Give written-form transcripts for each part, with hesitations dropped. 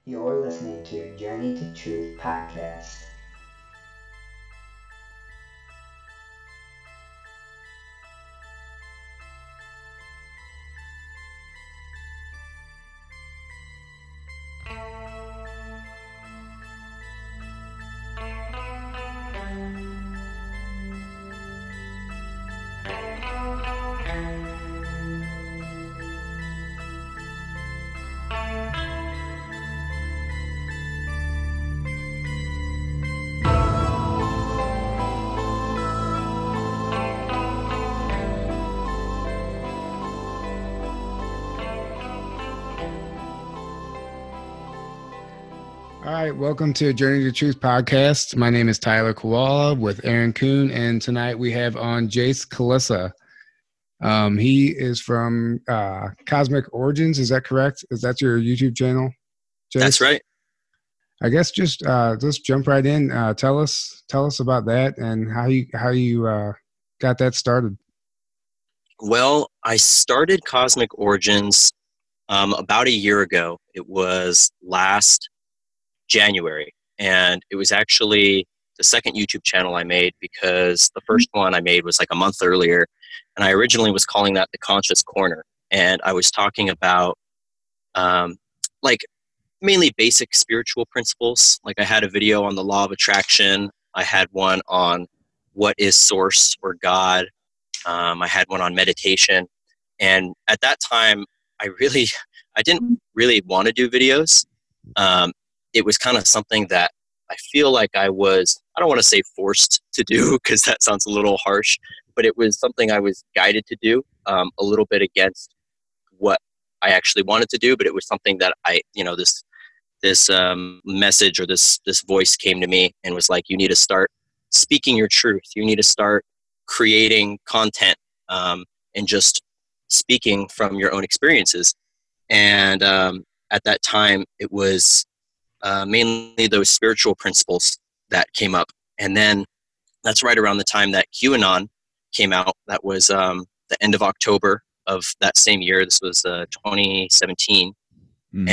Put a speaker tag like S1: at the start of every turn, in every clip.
S1: You're listening to Journey to Truth podcast.
S2: All right, welcome to Journey to Truth podcast. My name is Tyler Koala with Aaron Kuhn, and tonight we have on Jayse Kulesa. He is from Cosmic Origins. Is that correct? Is that your YouTube channel, Jayse?
S3: That's right.
S2: I guess just jump right in. Tell us about that and how you got that started.
S3: Well, I started Cosmic Origins about a year ago. It was last January, and it was actually the second YouTube channel I made because the first one I made was like a month earlier, and I originally was calling that The Conscious Corner, and I was talking about like mainly basic spiritual principles. Like I had a video on the law of attraction, I had one on what is source or God, I had one on meditation, and at that time I didn't really want to do videos. It was kind of something that I feel like I don't want to say forced to do because that sounds a little harsh, but it was something I was guided to do, a little bit against what I actually wanted to do, but it was something that this message or this voice came to me and was like, you need to start speaking your truth. You need to start creating content and just speaking from your own experiences. And at that time, it was mainly those spiritual principles that came up. And then that's right around the time that Kuhnon came out. That was the end of October of that same year. This was 2017. Mm-hmm.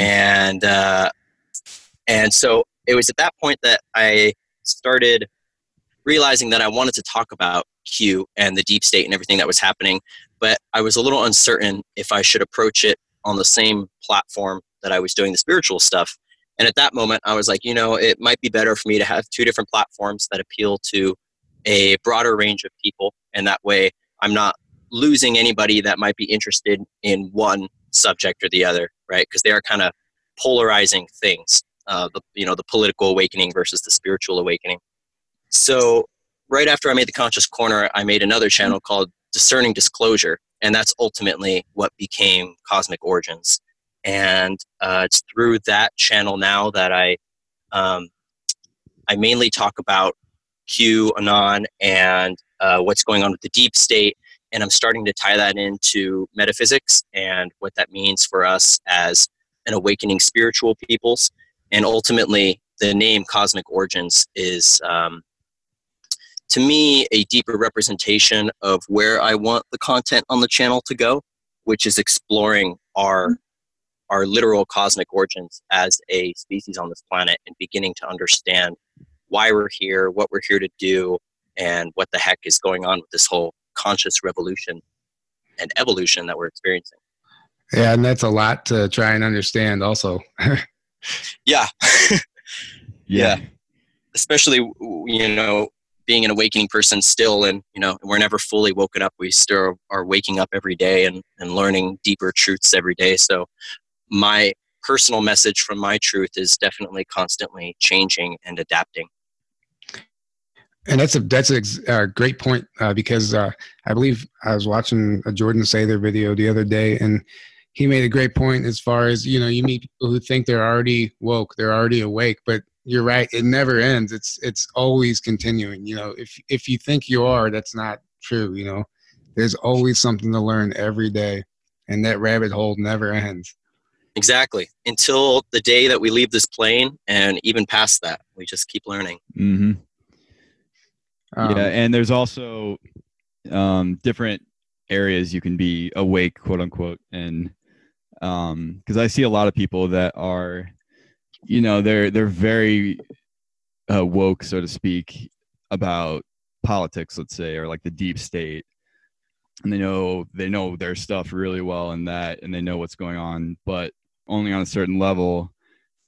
S3: And so it was at that point that I started realizing that I wanted to talk about Q and the deep state and everything that was happening, but I was a little uncertain if I should approach it on the same platform that I was doing the spiritual stuff. And at that moment, I was like, it might be better for me to have two different platforms that appeal to a broader range of people. And that way, I'm not losing anybody that might be interested in one subject or the other, right? Because they are kind of polarizing things, the political awakening versus the spiritual awakening. So right after I made the Conscious Corner, I made another channel called Discerning Disclosure. And that's ultimately what became Cosmic Origins. And it's through that channel now that I mainly talk about Kuhnon and what's going on with the deep state, and I'm starting to tie that into metaphysics and what that means for us as an awakening spiritual peoples. And ultimately, the name Cosmic Origins is, to me, a deeper representation of where I want the content on the channel to go, which is exploring our literal cosmic origins as a species on this planet and beginning to understand why we're here, what we're here to do, and what the heck is going on with this whole conscious revolution and evolution that we're experiencing.
S2: Yeah, and that's a lot to try and understand also.
S3: Yeah. Yeah. Especially, being an awakening person still, and, we're never fully woken up. We still are waking up every day and learning deeper truths every day. So my personal message from my truth is definitely constantly changing and adapting.
S2: And that's a great point because I believe I was watching a Jordan Sather video the other day, and he made a great point as far as, you meet people who think they're already woke, they're already awake, but you're right, it never ends. It's always continuing. If you think you are, that's not true. There's always something to learn every day, and that rabbit hole never ends.
S3: Exactly. Until the day that we leave this plane, and even past that, we just keep learning.
S4: Mm-hmm. Yeah, and there's also different areas you can be awake, quote unquote, and because I see a lot of people that are you know, they're very woke, so to speak, about politics, let's say, or like the deep state, and they know their stuff really well in that, and they know what's going on, but only on a certain level,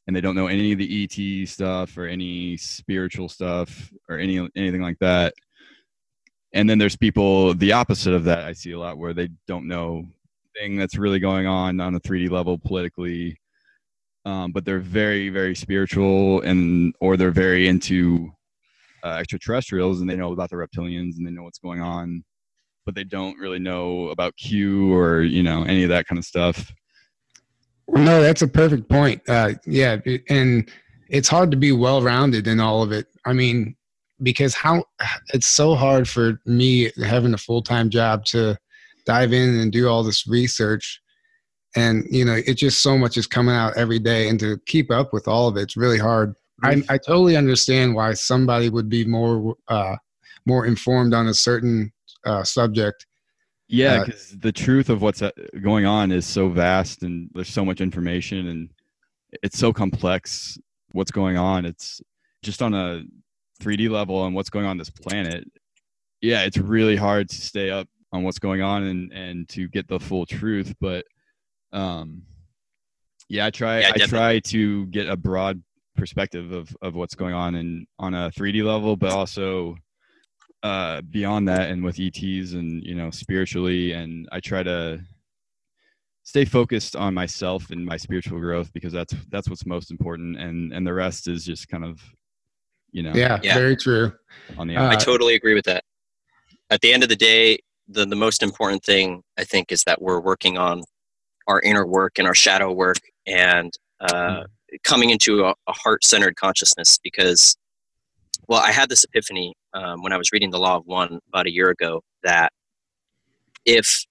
S4: and they don't know any of the ET stuff or any spiritual stuff or anything like that. And then there's people the opposite of that. I see a lot where they don't know thing that's really going on a 3D level politically, but they're very, very spiritual, or they're very into extraterrestrials, and they know about the reptilians and they know what's going on, but they don't really know about Q or, you know, any of that kind of stuff.
S2: Well, no, that's a perfect point. Yeah, and it's hard to be well-rounded in all of it. I mean, because it's so hard for me having a full-time job to dive in and do all this research, and you know, it just so much is coming out every day, and to keep up with all of it's really hard. I totally understand why somebody would be more informed on a certain subject.
S4: Yeah, because the truth of what's going on is so vast, and there's so much information, and it's so complex what's going on. It's just on a 3D level and what's going on this planet. Yeah, it's really hard to stay up on what's going on and to get the full truth. But yeah, I try to get a broad perspective of what's going on on a 3D level, but also beyond that, and with ETs and, you know, spiritually. And I try to stay focused on myself and my spiritual growth, because that's what's most important, and the rest is just kind of, you know.
S2: Yeah. Very true.
S3: I totally agree with that. At the end of the day, the most important thing, I think, is that we're working on our inner work and our shadow work, and coming into a heart-centered consciousness. Because, well, I had this epiphany when I was reading The Law of One about a year ago, that if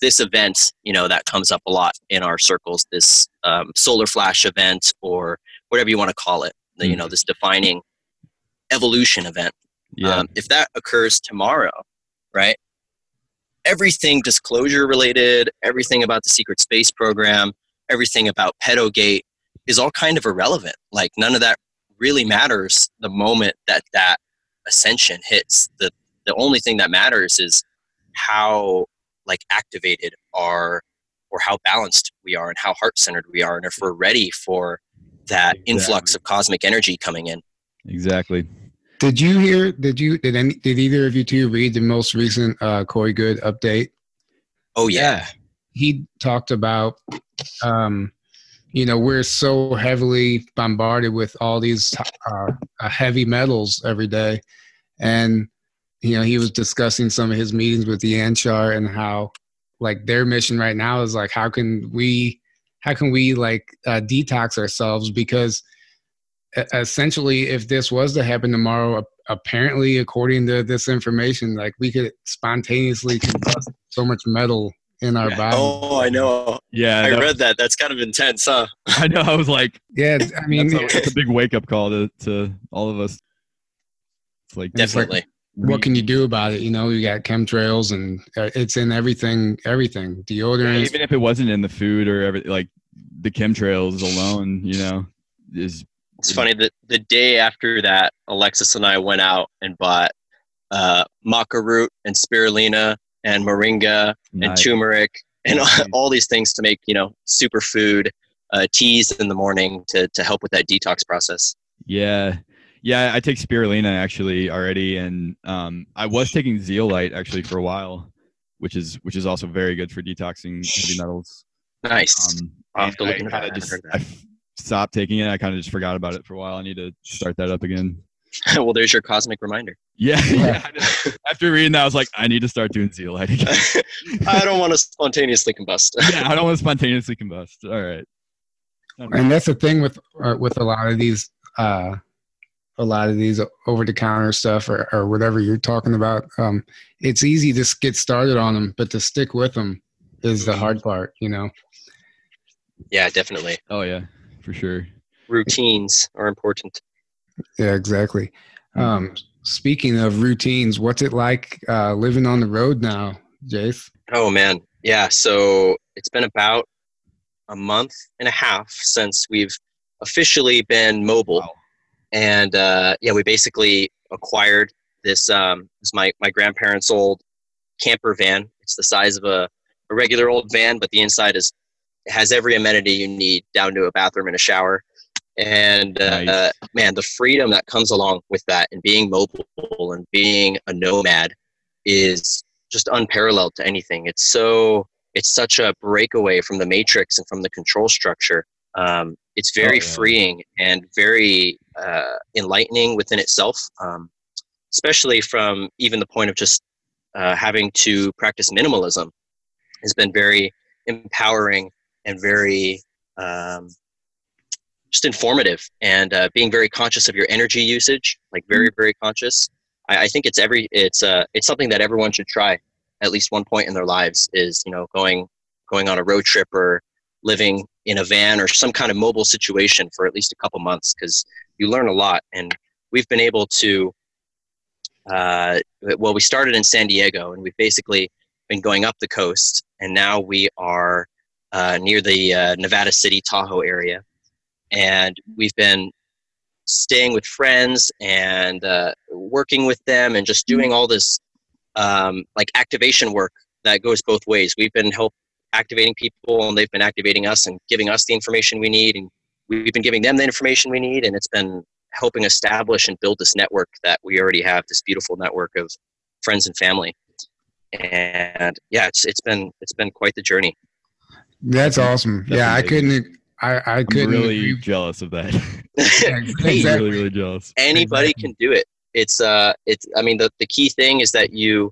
S3: this event, you know, that comes up a lot in our circles, this solar flash event, or whatever you want to call it, you know, this defining evolution event, if that occurs tomorrow, right? Everything disclosure related, everything about the secret space program, everything about pedogate is all kind of irrelevant. Like, none of that really matters the moment that ascension hits. The only thing that matters is how, like, activated or how balanced we are, and how heart-centered we are, and if we're ready for that influx of cosmic energy coming in.
S4: Exactly.
S2: Did either of you two read the most recent Corey Good update?
S3: Oh yeah.
S2: He talked about, you know, we're so heavily bombarded with all these heavy metals every day. And, you know, he was discussing some of his meetings with the Anshar, and how, like, their mission right now is like, how can we like detox ourselves? Because essentially, if this was to happen tomorrow, apparently, according to this information, like, we could spontaneously combust so much metal in our body.
S3: Oh, I know.
S4: Yeah,
S3: I read that. That's kind of intense, huh?
S4: I know. I was like,
S2: yeah. I mean,
S4: it's a big wake up call to all of us. It's like,
S3: definitely.
S2: What can you do about it? You know, you got chemtrails, and it's in everything. Deodorant.
S4: Yeah, even if it wasn't in the food or everything, like the chemtrails alone, you know, is.
S3: It's funny that the day after that, Alexis and I went out and bought maca root and spirulina and moringa and turmeric and all these things to make, you know, superfood teas in the morning to help with that detox process.
S4: Yeah, I take spirulina actually already, and I was taking zeolite actually for a while, which is also very good for detoxing heavy metals.
S3: Nice. I'll have to look into that.
S4: Stopped taking it. I kind of just forgot about it for a while. I need to start that up again.
S3: Well, there's your cosmic reminder.
S4: Yeah. After reading that, I was like, I need to start doing zeolite again.
S3: I don't want to spontaneously combust.
S4: Yeah, I don't want to spontaneously combust. All right.
S2: And that's the thing with a lot of these over the counter stuff or whatever you're talking about. It's easy to get started on them, but to stick with them is the hard part, you know?
S3: Yeah, definitely.
S4: Oh yeah, for sure.
S3: Routines are important.
S2: Yeah, exactly. Speaking of routines, what's it like living on the road now, Jayse?
S3: Oh man. Yeah. So it's been about a month and a half since we've officially been mobile.
S4: Wow.
S3: And yeah, we basically acquired this, my grandparents' old camper van. It's the size of a regular old van, but the inside has every amenity you need, down to a bathroom and a shower. And
S4: Nice.
S3: man, the freedom that comes along with that, and being mobile and being a nomad, is just unparalleled to anything. It's such a breakaway from the matrix and from the control structure. It's very freeing and very enlightening within itself, especially from even the point of just having to practice minimalism has been very empowering and very just informative, and being very conscious of your energy usage, like very, very conscious. I think it's something that everyone should try at least one point in their lives, is, you know, going on a road trip or living in a van or some kind of mobile situation for at least a couple months, because you learn a lot. And we've been able to, we started in San Diego, and we've basically been going up the coast, and now we are near the Nevada City, Tahoe area. And we've been staying with friends and working with them, and just doing all this like activation work that goes both ways. We've been activating people, and they've been activating us and giving us the information we need, and we've been giving them the information we need, and it's been helping establish and build this network that we already have, this beautiful network of friends and family. And yeah, it's been quite the journey.
S2: That's awesome.
S4: That's
S2: yeah,
S4: amazing.
S2: I couldn't
S4: I'm really
S2: agree.
S4: jealous of that.
S3: Hey,
S4: really, really jealous.
S3: Anybody can do it. I mean, the key thing is that you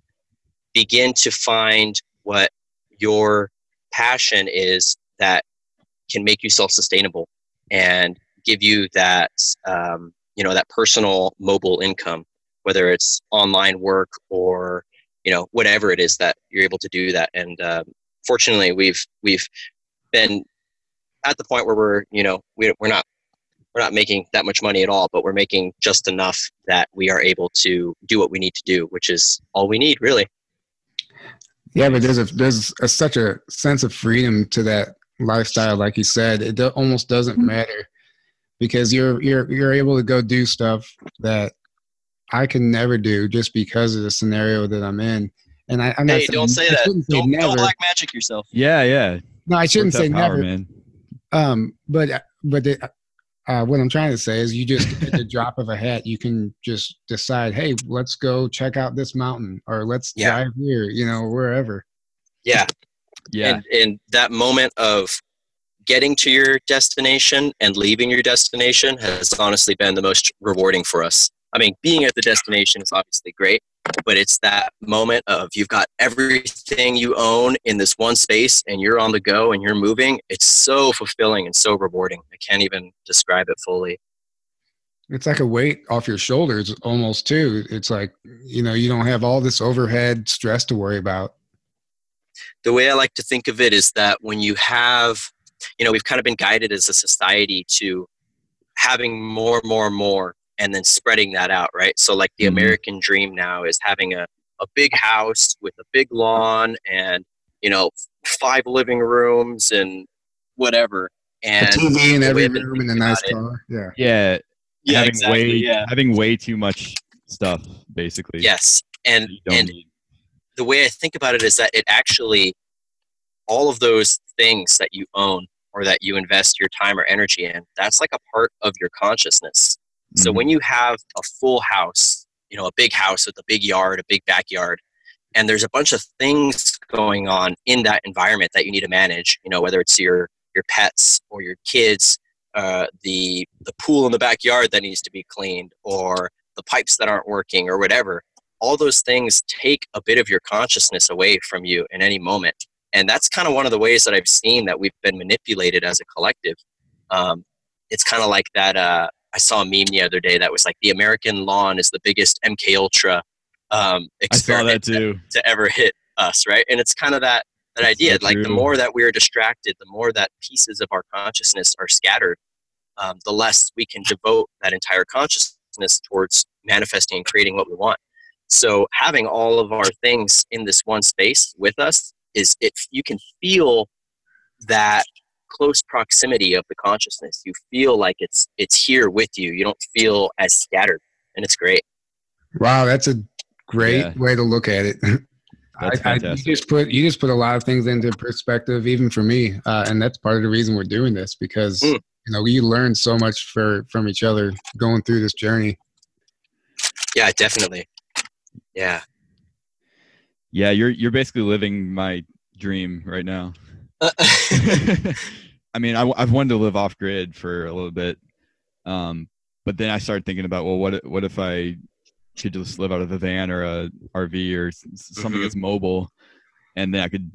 S3: begin to find what your passion is that can make you self-sustainable and give you that, that personal mobile income, whether it's online work or, whatever it is that you're able to do that. And fortunately, we've been at the point where we're not making that much money at all, but we're making just enough that we are able to do what we need to do, which is all we need, really.
S2: Yeah, but there's such a sense of freedom to that lifestyle, like you said. It almost doesn't matter, because you're able to go do stuff that I can never do just because of the scenario that I'm in. And I'm not saying,
S3: don't say that. Don't black magic yourself.
S4: Yeah.
S2: No, I shouldn't say
S4: power,
S2: never,
S4: man.
S2: But what I'm trying to say is, you just at the drop of a hat, you can just decide, hey, let's go check out this mountain, or let's drive here, wherever.
S3: Yeah.
S4: Yeah.
S3: And that moment of getting to your destination and leaving your destination has honestly been the most rewarding for us. I mean, being at the destination is obviously great, but it's that moment of you've got everything you own in this one space, and you're on the go and you're moving. It's so fulfilling and so rewarding. I can't even describe it fully.
S2: It's like a weight off your shoulders almost too. It's like, you don't have all this overhead stress to worry about.
S3: The way I like to think of it is that when you have, we've kind of been guided as a society to having more, and then spreading that out, right? So like the American dream now is having a big house with a big lawn and, 5 living rooms and whatever. And
S2: a TV in every room and a nice car.
S4: Yeah.
S3: Yeah, exactly.
S4: Having way too much stuff, basically.
S3: Yes. And the way I think about it is that it actually, all of those things that you own or that you invest your time or energy in, that's like a part of your consciousness. So when you have a full house, a big house with a big yard, a big backyard, and there's a bunch of things going on in that environment that you need to manage, whether it's your pets or your kids, the pool in the backyard that needs to be cleaned, or the pipes that aren't working, or whatever. All those things take a bit of your consciousness away from you in any moment. And that's kind of one of the ways that I've seen that we've been manipulated as a collective. It's kind of like that. I saw a meme the other day that was like, the American lawn is the biggest MK Ultra experiment to ever hit us, right? And it's kind of that idea. So like, the more that we're distracted, the more that pieces of our consciousness are scattered, the less we can devote that entire consciousness towards manifesting and creating what we want. So having all of our things in this one space with us you can feel that close proximity of the consciousness. You feel like it's here with you. You don't feel as scattered, and it's great.
S2: Wow, that's a great way to look at it.
S4: That's fantastic.
S2: You just put a lot of things into perspective, even for me, and that's part of the reason we're doing this, because you know, we learn so much from each other going through this journey.
S3: Yeah, definitely. Yeah.
S4: Yeah, you're basically living my dream right now. I mean, I've wanted to live off grid for a little bit, but then I started thinking about, well, what if I could just live out of a van or a RV or something that's mobile, and then I could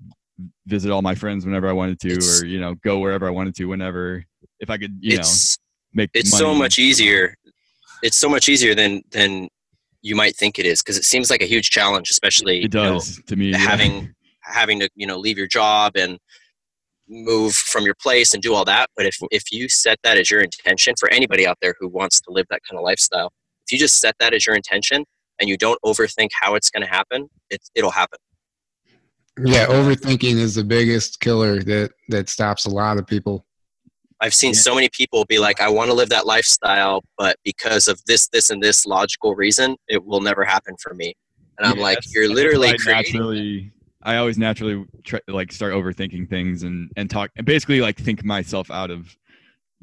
S4: visit all my friends whenever I wanted to, or, you know, go wherever I wanted to whenever, if I could, you know, make
S3: it's
S4: money.
S3: So much easier. It's so much easier than you might think it is, because it seems like a huge challenge, especially
S4: it does to me,
S3: having to, you know, leave your job and move from your place and do all that. But if you set that as your intention, for anybody out there who wants to live that kind of lifestyle, if you just set that as your intention and you don't overthink how it's going to happen, it'll happen.
S2: Yeah, overthinking is the biggest killer that stops a lot of people.
S3: I've seen so many people be like, I want to live that lifestyle, but because of this, and this logical reason, it will never happen for me. And I'm like, you're literally creating.
S4: I always naturally like start overthinking things and talk, and basically like think myself out of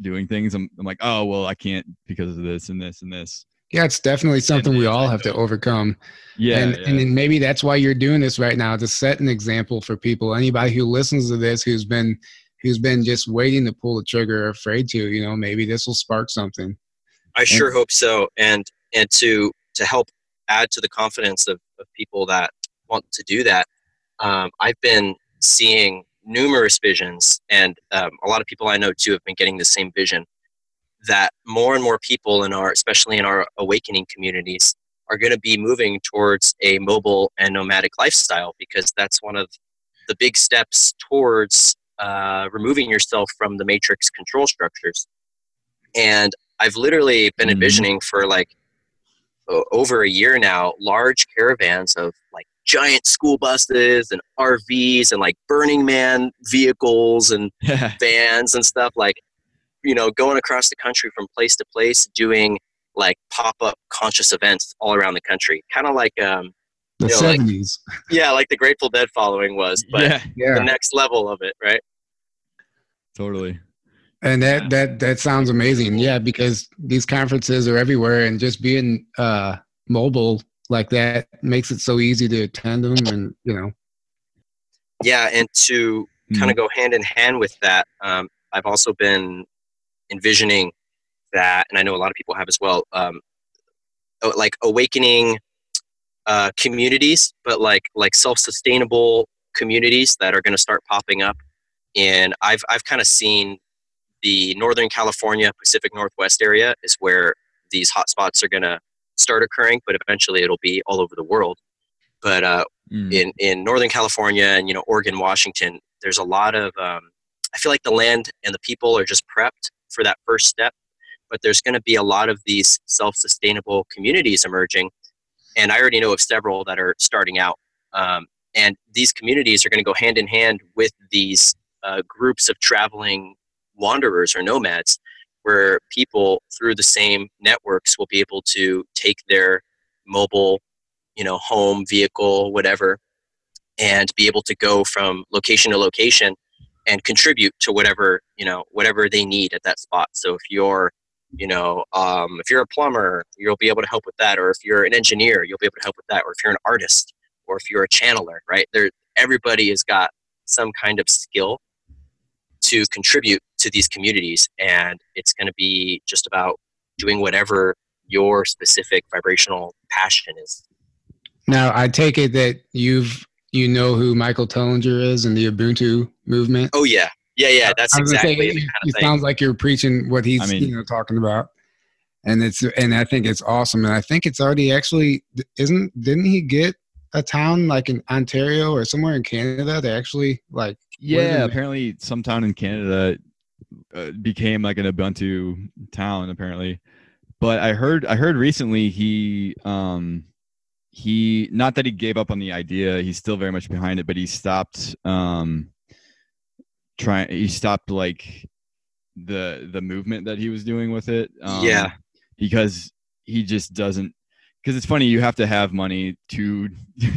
S4: doing things. I'm like, oh, well, I can't because of this and this and this.
S2: Yeah, it's definitely something we all have to overcome.
S4: Yeah,
S2: and maybe that's why you're doing this right now, to set an example for people. Anybody who listens to this who's been just waiting to pull the trigger or afraid to, you know, maybe this will spark something.
S3: I sure hope so. And to help add to the confidence of people that want to do that, I've been seeing numerous visions, and a lot of people I know too have been getting the same vision, that more and more people especially in our awakening communities, are going to be moving towards a mobile and nomadic lifestyle, because that's one of the big steps towards removing yourself from the matrix control structures. And I've literally been envisioning for like over a year now, large caravans of like giant school buses and RVs and like Burning Man vehicles and vans and stuff, like, you know, going across the country from place to place, doing like pop-up conscious events all around the country. Kind of like,
S2: the 70s.
S3: Like, like the Grateful Dead following was, but the next level of it, right?
S4: Totally.
S2: And that sounds amazing. Yeah, because these conferences are everywhere, and just being mobile like that makes it so easy to attend them, and, you know.
S3: Yeah, and to kind of go hand in hand with that, I've also been envisioning that, and I know a lot of people have as well, like awakening communities, but like self-sustainable communities that are going to start popping up. And I've kind of seen the Northern California, Pacific Northwest area is where these hotspots are going to start occurring, but eventually it'll be all over the world. But in Northern California and, you know, Oregon, Washington, there's a lot of, I feel like the land and the people are just prepped for that first step, but there's going to be a lot of these self-sustainable communities emerging. And I already know of several that are starting out. And these communities are going to go hand in hand with these groups of traveling wanderers or nomads, where people through the same networks will be able to take their mobile, you know, home, vehicle, whatever, and be able to go from location to location and contribute to whatever, you know, whatever they need at that spot. So if you're, you know, if you're a plumber, you'll be able to help with that. Or if you're an engineer, you'll be able to help with that. Or if you're an artist, or if you're a channeler, right? Everybody has got some kind of skill to contribute to these communities. And it's going to be just about doing whatever your specific vibrational passion is.
S2: Now, I take it that you know who Michael Tellinger is in the Ubuntu movement.
S3: Oh yeah. That's exactly the kind of thing.
S2: Sounds like you're preaching what he's talking about, and I think it's awesome. And I think it's already actually didn't he get a town like in Ontario or somewhere in Canada that actually like
S4: apparently some town in Canada became like an Ubuntu town apparently. But I heard recently he not that he gave up on the idea, he's still very much behind it, but he stopped he stopped like the movement that he was doing with it.
S3: Yeah.
S4: Because he just doesn't, because it's funny, you have to have money to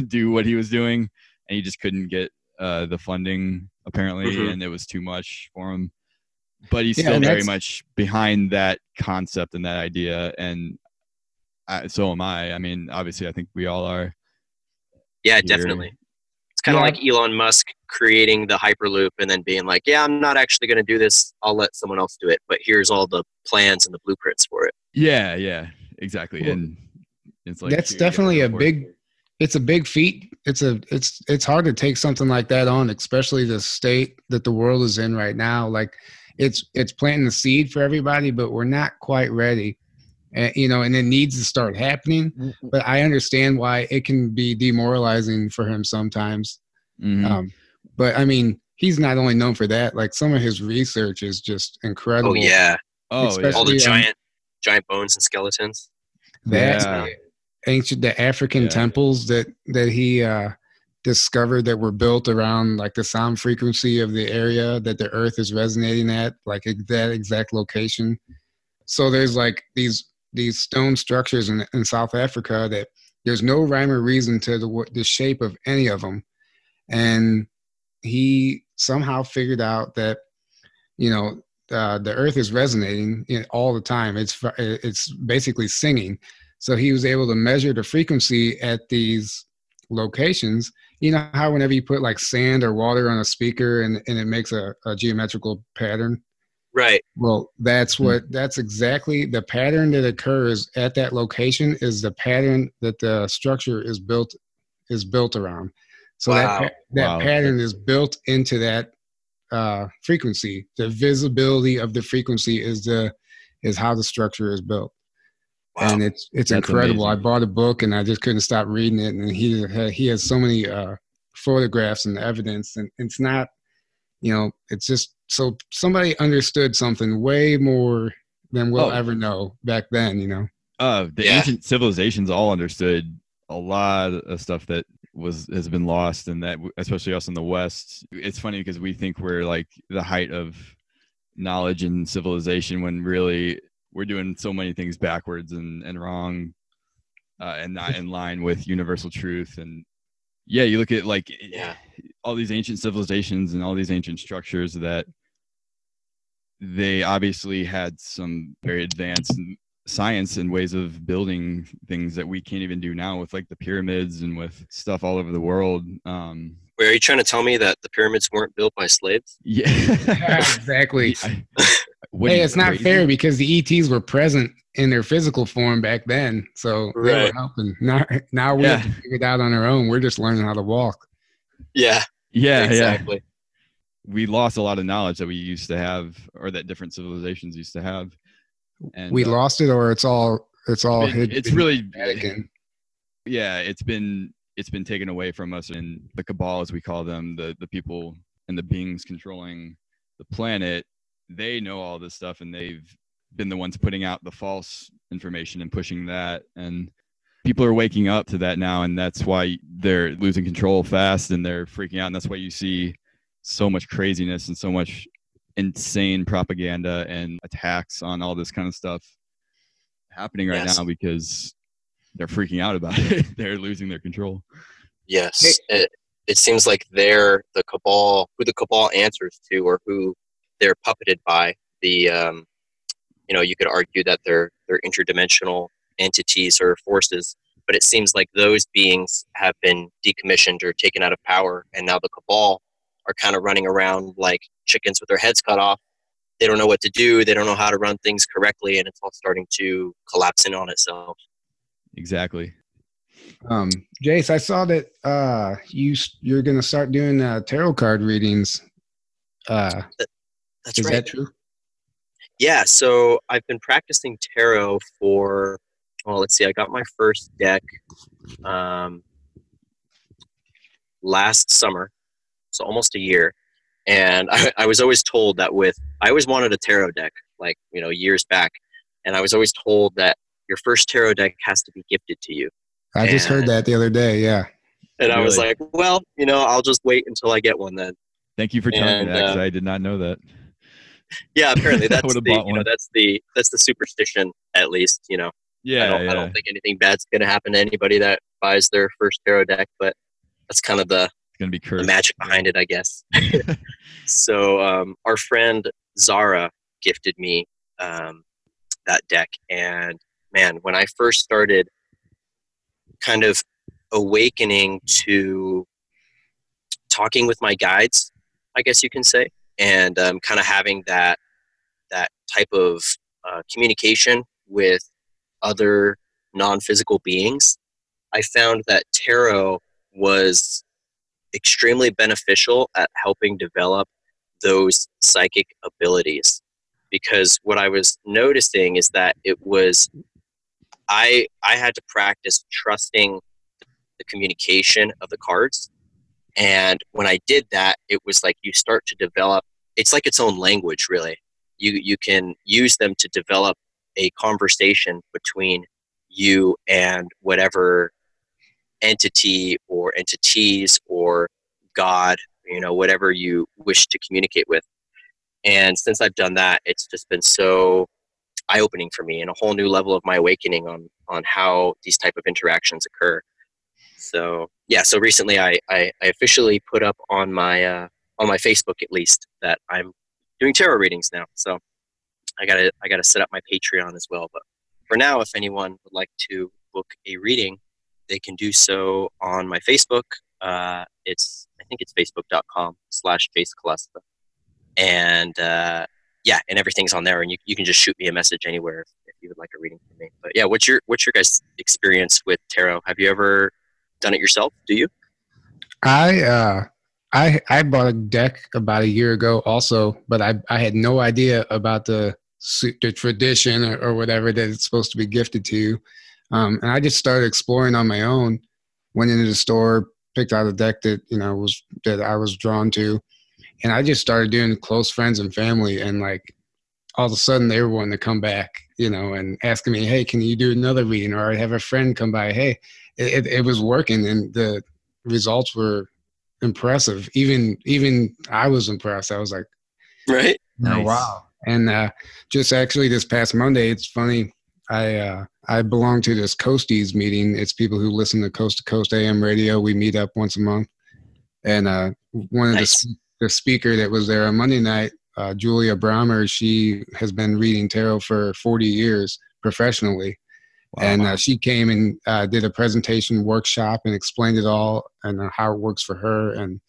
S4: do what he was doing, and he just couldn't get the funding apparently, and it was too much for him. But he's still very much behind that concept and that idea, and so am I. I mean, obviously, I think we all are.
S3: Yeah,
S4: here.
S3: Definitely. It's kind of like Elon Musk creating the Hyperloop and then being like, yeah, I'm not actually going to do this. I'll let someone else do it. But here's all the plans and the blueprints for it.
S4: Yeah, exactly. Well, and it's like,
S2: that's definitely a big feat. It's hard to take something like that on, especially the state that the world is in right now. Like it's planting the seed for everybody, but we're not quite ready. And it needs to start happening, but I understand why it can be demoralizing for him sometimes. But I mean, he's not only known for that, like some of his research is just incredible.
S3: Oh yeah.
S4: All
S3: the giant bones and skeletons.
S2: The African temples that he discovered that were built around like the sound frequency of the area that the earth is resonating at, like that exact location. So there's like these stone structures in South Africa that there's no rhyme or reason to the shape of any of them. And he somehow figured out that, the earth is resonating all the time. It's basically singing. So he was able to measure the frequency at these locations. You know how whenever you put like sand or water on a speaker and it makes a geometrical pattern?
S3: Right.
S2: Well, that's exactly the pattern that occurs at that location is the pattern that the structure is built around. So that pattern is built into that frequency. The visibility of the frequency is how the structure is built. Wow. And it's incredible. Amazing. I bought a book and I just couldn't stop reading it. And he has so many photographs and evidence, and it's not, it's just so somebody understood something way more than we'll ever know back then.
S4: Ancient civilizations all understood a lot of stuff that has been lost, and that especially us in the West. It's funny because we think we're like the height of knowledge and civilization when really we're doing so many things backwards and wrong, and not in line with universal truth. And you look at all these ancient civilizations and all these ancient structures that they obviously had some very advanced science and ways of building things that we can't even do now with like the pyramids and with stuff all over the world.
S3: Wait, are you trying to tell me that the pyramids weren't built by slaves?
S4: Yeah,
S2: exactly. Hey, it's not fair because the ETs were present in their physical form back then, so they were helping. Now we have to figure it out on our own. We're just learning how to walk.
S3: Yeah, exactly.
S4: We lost a lot of knowledge that we used to have, or that different civilizations used to have. And
S2: we lost it, or it's all hidden.
S4: It's really, it's been taken away from us. And the cabal, as we call them, the people and the beings controlling the planet, they know all this stuff, and they've been the ones putting out the false information and pushing that. And people are waking up to that now, and that's why they're losing control fast and they're freaking out. And that's why you see so much craziness and so much insane propaganda and attacks on all this kind of stuff happening right now, because they're freaking out about it. They're losing their control.
S3: Yes. It seems like they're the cabal, who the cabal answers to, or who they're puppeted by. You could argue that they're interdimensional entities or forces, but it seems like those beings have been decommissioned or taken out of power, and now the cabal are kind of running around like chickens with their heads cut off. They don't know what to do. They don't know how to run things correctly, and it's all starting to collapse in on itself.
S4: Exactly.
S2: Jayse, I saw that you're going to start doing tarot card readings.
S3: That's
S2: is
S3: right.
S2: That true?
S3: Yeah, so I've been practicing tarot for, let's see, I got my first deck last summer, so almost a year. And I was always told that I always wanted a tarot deck, like, years back. And I was always told that your first tarot deck has to be gifted to you.
S2: I just heard that the other day, yeah.
S3: And I was like, well, I'll just wait until I get one then.
S4: Thank you for telling me
S3: And,
S4: that, because I did not know that.
S3: Yeah, apparently that's
S4: would've
S3: the
S4: bought one.
S3: that's the superstition, at least.
S4: Yeah,
S3: I don't think anything bad's gonna happen to anybody that buys their first tarot deck, but that's kind of the
S4: It's gonna be cursed.
S3: magic behind it, I guess. So our friend Zara gifted me that deck, and man, when I first started kind of awakening to talking with my guides, I guess you can say, and kind of having that type of communication with other non-physical beings, I found that tarot was extremely beneficial at helping develop those psychic abilities. Because what I was noticing is that I had to practice trusting the communication of the cards. And when I did that, it was like you start to develop, it's like its own language, really. You can use them to develop a conversation between you and whatever entity or entities or God, whatever you wish to communicate with. And since I've done that, it's just been so eye-opening for me, and a whole new level of my awakening on how these type of interactions occur. So yeah, so recently I officially put up on my Facebook, at least, that I'm doing tarot readings now. So I gotta set up my Patreon as well. But for now, if anyone would like to book a reading, they can do so on my Facebook. I think it's facebook.com/Jayse Kulesa. And yeah, and everything's on there, and you can just shoot me a message anywhere if you would like a reading from me. But yeah, what's your guys' experience with tarot? Have you ever done it yourself? Do you?
S2: I bought a deck about a year ago also, but I had no idea about the tradition or whatever that it's supposed to be gifted to you. And I just started exploring on my own. Went into the store, picked out a deck that that I was drawn to, and I just started doing close friends and family. And like all of a sudden, they were wanting to come back, and asking me, "Hey, can you do another reading?" Or I'd have a friend come by. Hey, it was working, and the results were impressive. Even I was impressed. I was like,
S3: right,
S2: nice. Wow. And just actually this past Monday, it's funny. I belong to this Coasties meeting. It's people who listen to Coast to Coast AM radio. We meet up once a month. And one of the speaker that was there on Monday night, Julia Brahmer, she has been reading tarot for 40 years professionally. Wow. And she came and did a presentation workshop and explained it all and how it works for her. And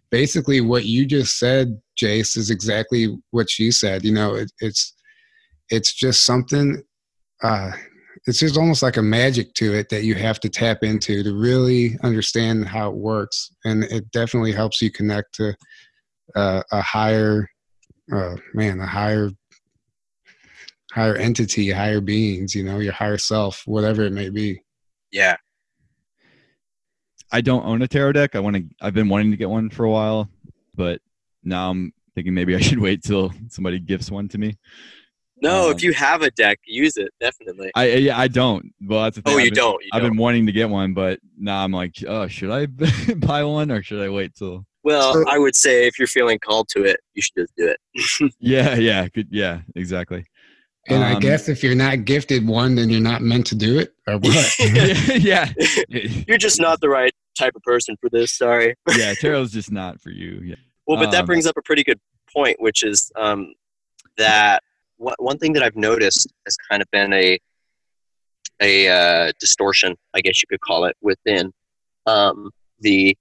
S2: basically what you just said, Jayse, is exactly what she said. It's just something, it's just almost like a magic to it that you have to tap into to really understand how it works. And it definitely helps you connect to a higher entity, higher beings, your higher self, whatever it may be.
S3: Yeah.
S4: I don't own a tarot deck. I've been wanting to get one for a while, but now I'm thinking maybe I should wait till somebody gifts one to me.
S3: No, if you have a deck, use it, definitely.
S4: I don't. Well, that's the thing.
S3: Oh, you don't.
S4: I've been wanting to get one, but now I'm like, oh, should I buy one or should I wait till?
S3: Well, I would say if you're feeling called to it, you should just do it.
S4: Yeah, exactly.
S2: And I guess if you're not gifted one, then you're not meant to do it, or what?
S4: Yeah.
S3: You're just not the right type of person for this. Sorry.
S4: Yeah, tarot's just not for you. Yeah.
S3: Well, but that brings up a pretty good point, which is that one thing that I've noticed has kind of been a distortion, I guess you could call it, within the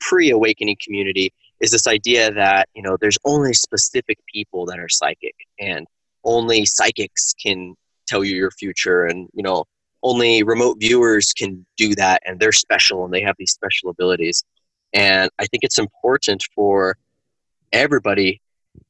S3: pre-awakening community, is this idea that there's only specific people that are psychic, and only psychics can tell you your future, and only remote viewers can do that, and they're special and they have these special abilities. And I think it's important for everybody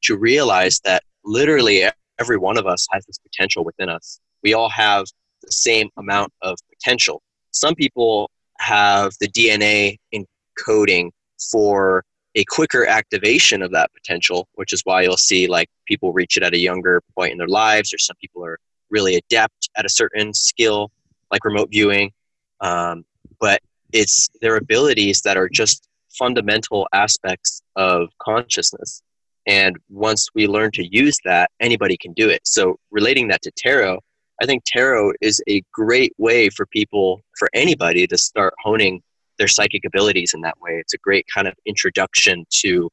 S3: to realize that literally every one of us has this potential within us. We all have the same amount of potential. Some people have the DNA encoding for a quicker activation of that potential, which is why you'll see people reach it at a younger point in their lives, or some people are really adept at a certain skill, like remote viewing. But it's their abilities that are just fundamental aspects of consciousness. And once we learn to use that, anybody can do it. So relating that to tarot, I think tarot is a great way for people, for anybody, to start honing their psychic abilities in that way. It's a great kind of introduction to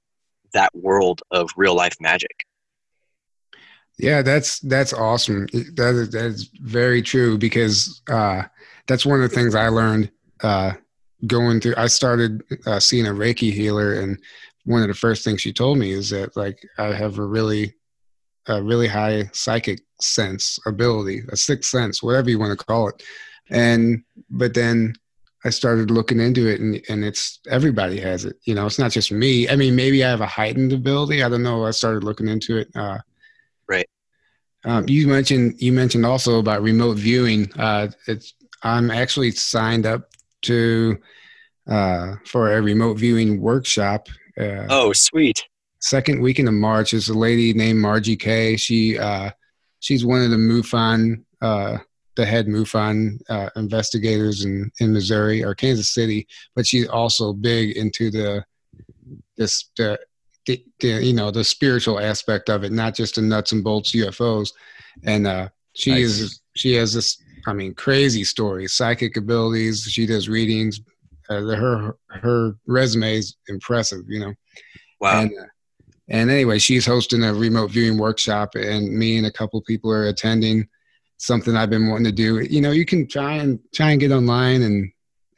S3: that world of real life magic.
S2: Yeah, that's awesome. That is very true, because that's one of the things I learned going through. I started seeing a Reiki healer, and one of the first things she told me is that, like, I have a really high psychic sense ability, a sixth sense, whatever you want to call it. But then I started looking into it, and it's everybody has it. You know, it's not just me. I mean, maybe I have a heightened ability. I don't know. I started looking into it.
S3: Right.
S2: You mentioned also about remote viewing. I'm actually signed up to for a remote viewing workshop.
S3: Oh, sweet.
S2: Second weekend of March. Is a lady named Margie Kay. She's one of the MUFON, the head MUFON investigators in Missouri or Kansas City, but she's also big into the spiritual aspect of it, not just the nuts and bolts UFOs. And she has this, I mean, crazy stories, psychic abilities. She does readings. Her resume is impressive, you know.
S3: Wow.
S2: And anyway, she's hosting a remote viewing workshop, and me and a couple people are attending. Something I've been wanting to do. You know, you can try and get online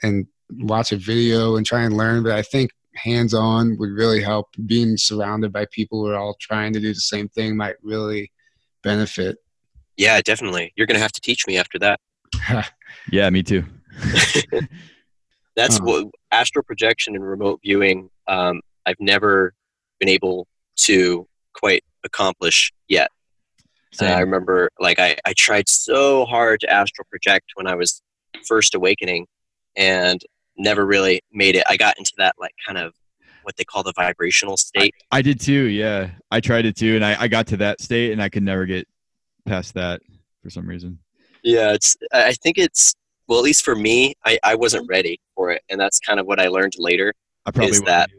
S2: and watch a video and try and learn, but I think hands-on would really help. Being surrounded by people who are all trying to do the same thing might really benefit.
S3: Yeah, definitely. You're going to have to teach me after that.
S4: Yeah, me too.
S3: That's what astral projection and remote viewing, I've never been able to quite accomplish yet. I remember, like, I tried so hard to astral project when I was first awakening and never really made it. I got into that, like, kind of what they call the vibrational state.
S4: I did too, yeah. I tried it too, and I got to that state, and I could never get past that for some reason.
S3: Yeah, I think it's, well, at least for me, I wasn't ready for it, and that's kind of what I learned later.
S4: I probably
S3: is
S4: wasn't
S3: that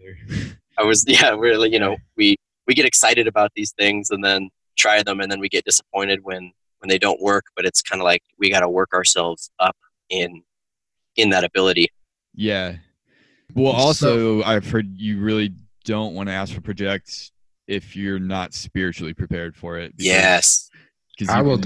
S4: either.
S3: we're like, you know, we get excited about these things and then try them, and then we get disappointed when they don't work. But it's kind of like we got to work ourselves up in that ability.
S4: Yeah. Well, also, I've heard you really don't want to astral project if you're not spiritually prepared for it.
S3: Yes.
S2: I will.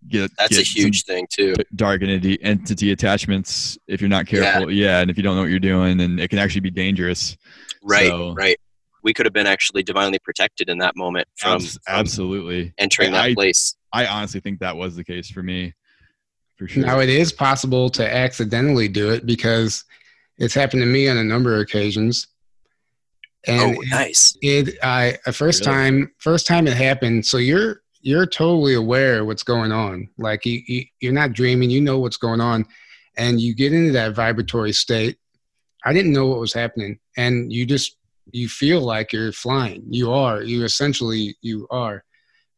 S3: That's a huge thing too.
S4: Dark entity attachments if you're not careful. Yeah, and if you don't know what you're doing, and it can actually be dangerous.
S3: Right, right. We could have been actually divinely protected in that moment from
S4: absolutely
S3: entering that place.
S4: I honestly think that was the case for me, for sure.
S2: Now, it is possible to accidentally do it, because it's happened to me on a number of occasions. And
S3: nice.
S2: First time it happened. So you're totally aware of what's going on. Like you're not dreaming. You know what's going on, and you get into that vibratory state. I didn't know what was happening, and you feel like you're flying. You are,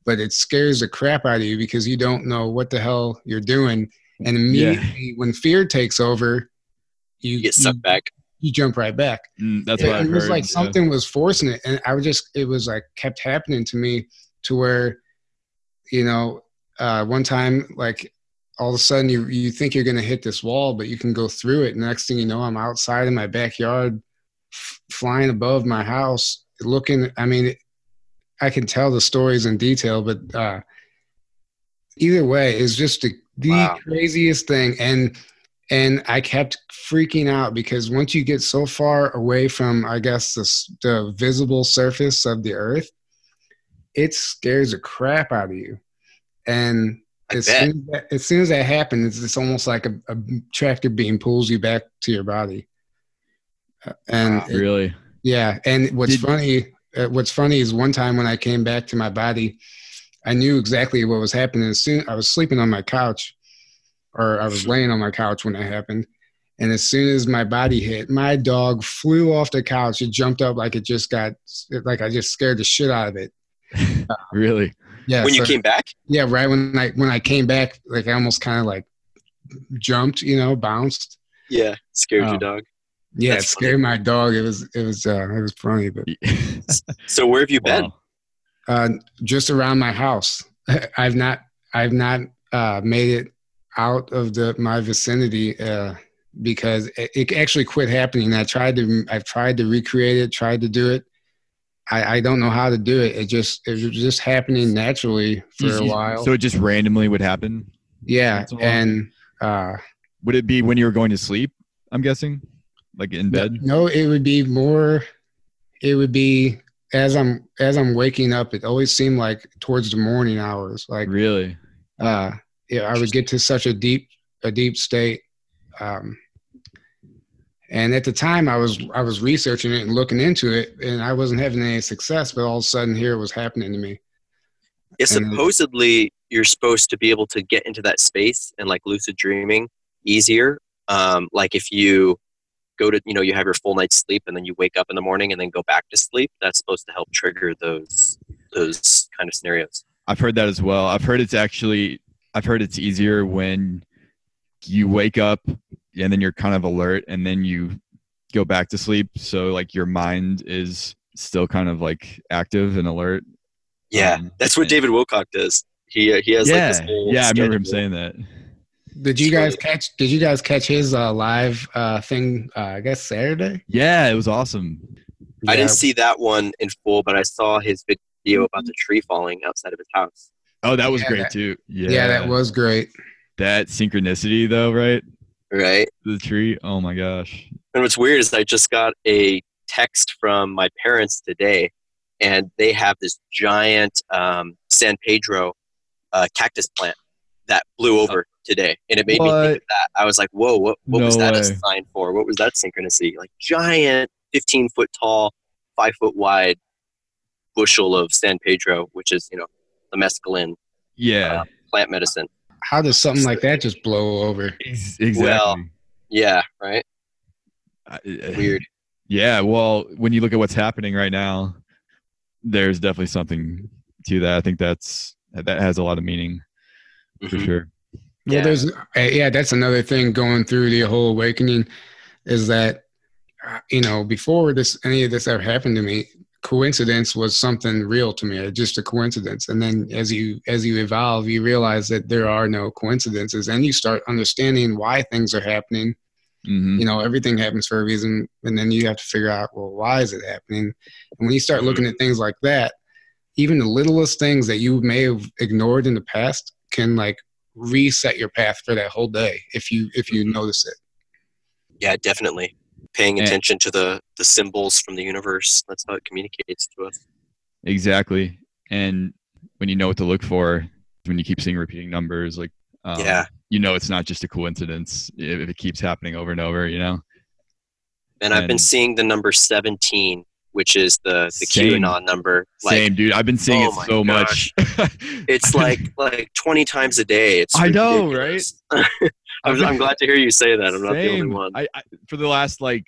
S2: but it scares the crap out of you because you don't know what the hell you're doing. And immediately when fear takes over, you
S3: get sucked back.
S2: You jump right back.
S4: That's what I heard.
S2: It was like something was forcing it. And it was like kept happening to me to where, you know, one time, like, all of a sudden you think you're going to hit this wall, but you can go through it. And next thing you know, I'm outside in my backyard, flying above my house, looking. I mean, I can tell the stories in detail, but either way, it's just the craziest thing. And I kept freaking out because once you get so far away from, I guess, the visible surface of the earth, it scares the crap out of you. And as soon as that happens, it's almost like a tractor beam pulls you back to your body.
S4: Really?
S2: Yeah. And what's funny is one time when I came back to my body, I knew exactly what was happening. As soon I was sleeping on my couch, or I was laying on my couch when it happened. And as soon as my body hit, my dog flew off the couch. It jumped up like I just scared the shit out of it.
S4: Really?
S2: Yeah.
S3: When you came back?
S2: Yeah, right. When I came back, like, I almost kind of like jumped, bounced.
S3: Yeah, scared your dog.
S2: Yeah,
S3: That's
S2: it scared my dog. It was funny, but
S3: So where have you been?
S4: Wow.
S2: just around my house. I've not made it out of my vicinity because it actually quit happening. I've tried to recreate it, tried to do it. I don't know how to do it. It was just happening naturally for a while.
S4: So it just randomly would happen?
S2: Yeah, and
S4: would it be when you were going to sleep, I'm guessing? Like in bed?
S2: No, it would be as I'm waking up. It always seemed like towards the morning hours. Like
S4: really?
S2: Yeah, I would get to such a deep state. And at the time I was researching it and looking into it, and I wasn't having any success, but all of a sudden here it was happening to me.
S3: Yeah, supposedly you're supposed to be able to get into that space and like lucid dreaming easier. Like if you go to, you have your full night's sleep and then you wake up in the morning and then go back to sleep, that's supposed to help trigger those kind of scenarios.
S4: I've heard that as well. I've heard it's easier when you wake up and then you're kind of alert and then you go back to sleep. So like your mind is still kind of like active and alert.
S3: Yeah. That's what David Wilcock does. He has like this whole
S4: I remember him
S3: schedule.
S4: saying that.
S2: Did you guys catch his live thing, I guess Saturday?
S4: Yeah, it was awesome.
S3: I didn't see that one in full, but I saw his video about the tree falling outside of his house.
S4: Oh, that was great too.
S2: Yeah, that was great.
S4: That synchronicity though, right?
S3: Right.
S4: The tree. Oh my gosh.
S3: And what's weird is I just got a text from my parents today, and they have this giant San Pedro cactus plant that blew over today. And it made me think of that. I was like, whoa, what was that a sign for? What was that synchronicity? Like giant 15-foot tall, 5-foot wide bushel of San Pedro, which is, the mescaline plant medicine.
S2: How does something like that just blow over?
S4: Exactly.
S3: Well, yeah, right? Weird.
S4: Yeah, well, when you look at what's happening right now, there's definitely something to that. I think that has a lot of meaning for sure.
S2: Well, that's another thing going through the whole awakening is that, before any of this ever happened to me, coincidence was something real to me, just a coincidence. And then as you evolve, you realize that there are no coincidences, and you start understanding why things are happening. Mm-hmm. Everything happens for a reason, and then you have to figure out, well, why is it happening? And when you start looking at things like that, even the littlest things that you may have ignored in the past can like reset your path for that whole day if you notice it.
S3: Yeah, definitely. Paying attention to the symbols from the universe. That's how it communicates to us.
S4: Exactly. And when you know what to look for, when you keep seeing repeating numbers, like, it's not just a coincidence if it keeps happening over and over, And
S3: I've been seeing the number 17, which is the Kuhnon number.
S4: Same, dude. I've been seeing it so much.
S3: It's like 20 times a day. It's ridiculous.
S4: I know, right?
S3: I'm glad to hear you say that. I'm not the only one.
S4: I for the last I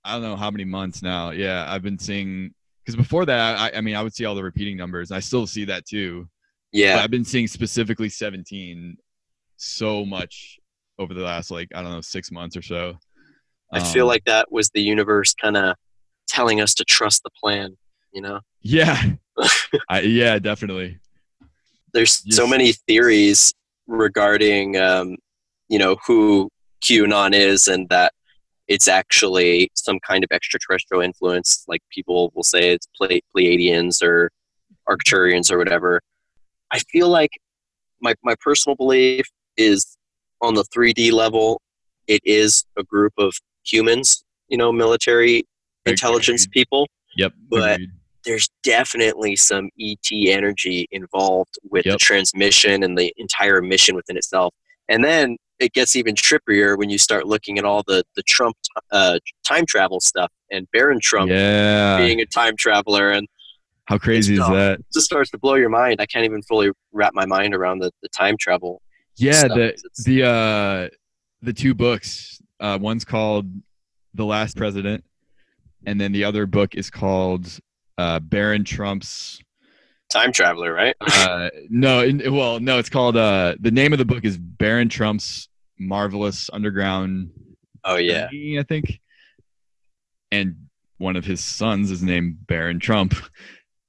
S4: don't know how many months now. Yeah, I've been seeing, because before that, I would see all the repeating numbers. I still see that too.
S3: Yeah,
S4: but I've been seeing specifically 17 so much over the last 6 months or so.
S3: I feel like that was the universe kind of telling us to trust the plan.
S4: Yeah, yeah, definitely.
S3: There's so many theories regarding who Kuhnon is, and that it's actually some kind of extraterrestrial influence. Like people will say it's Pleiadians or Arcturians or whatever. I feel like my personal belief is on the 3D level, it is a group of humans, military intelligence people.
S4: Yep.
S3: But
S4: agreed.
S3: There's definitely some ET energy involved with the transmission and the entire mission within itself. And then it gets even trippier when you start looking at all the Trump time travel stuff, and Barron Trump being a time traveler. And
S4: how crazy is that?
S3: It just starts to blow your mind. I can't even fully wrap my mind around the time travel.
S4: Yeah,
S3: stuff.
S4: The two books. One's called The Last President, and then the other book is called Barron Trump's
S3: Time Traveler, right?
S4: No, it's called the name of the book is Barron Trump's Marvelous Underground
S3: Oh yeah.
S4: I think. And one of his sons is named Barron Trump.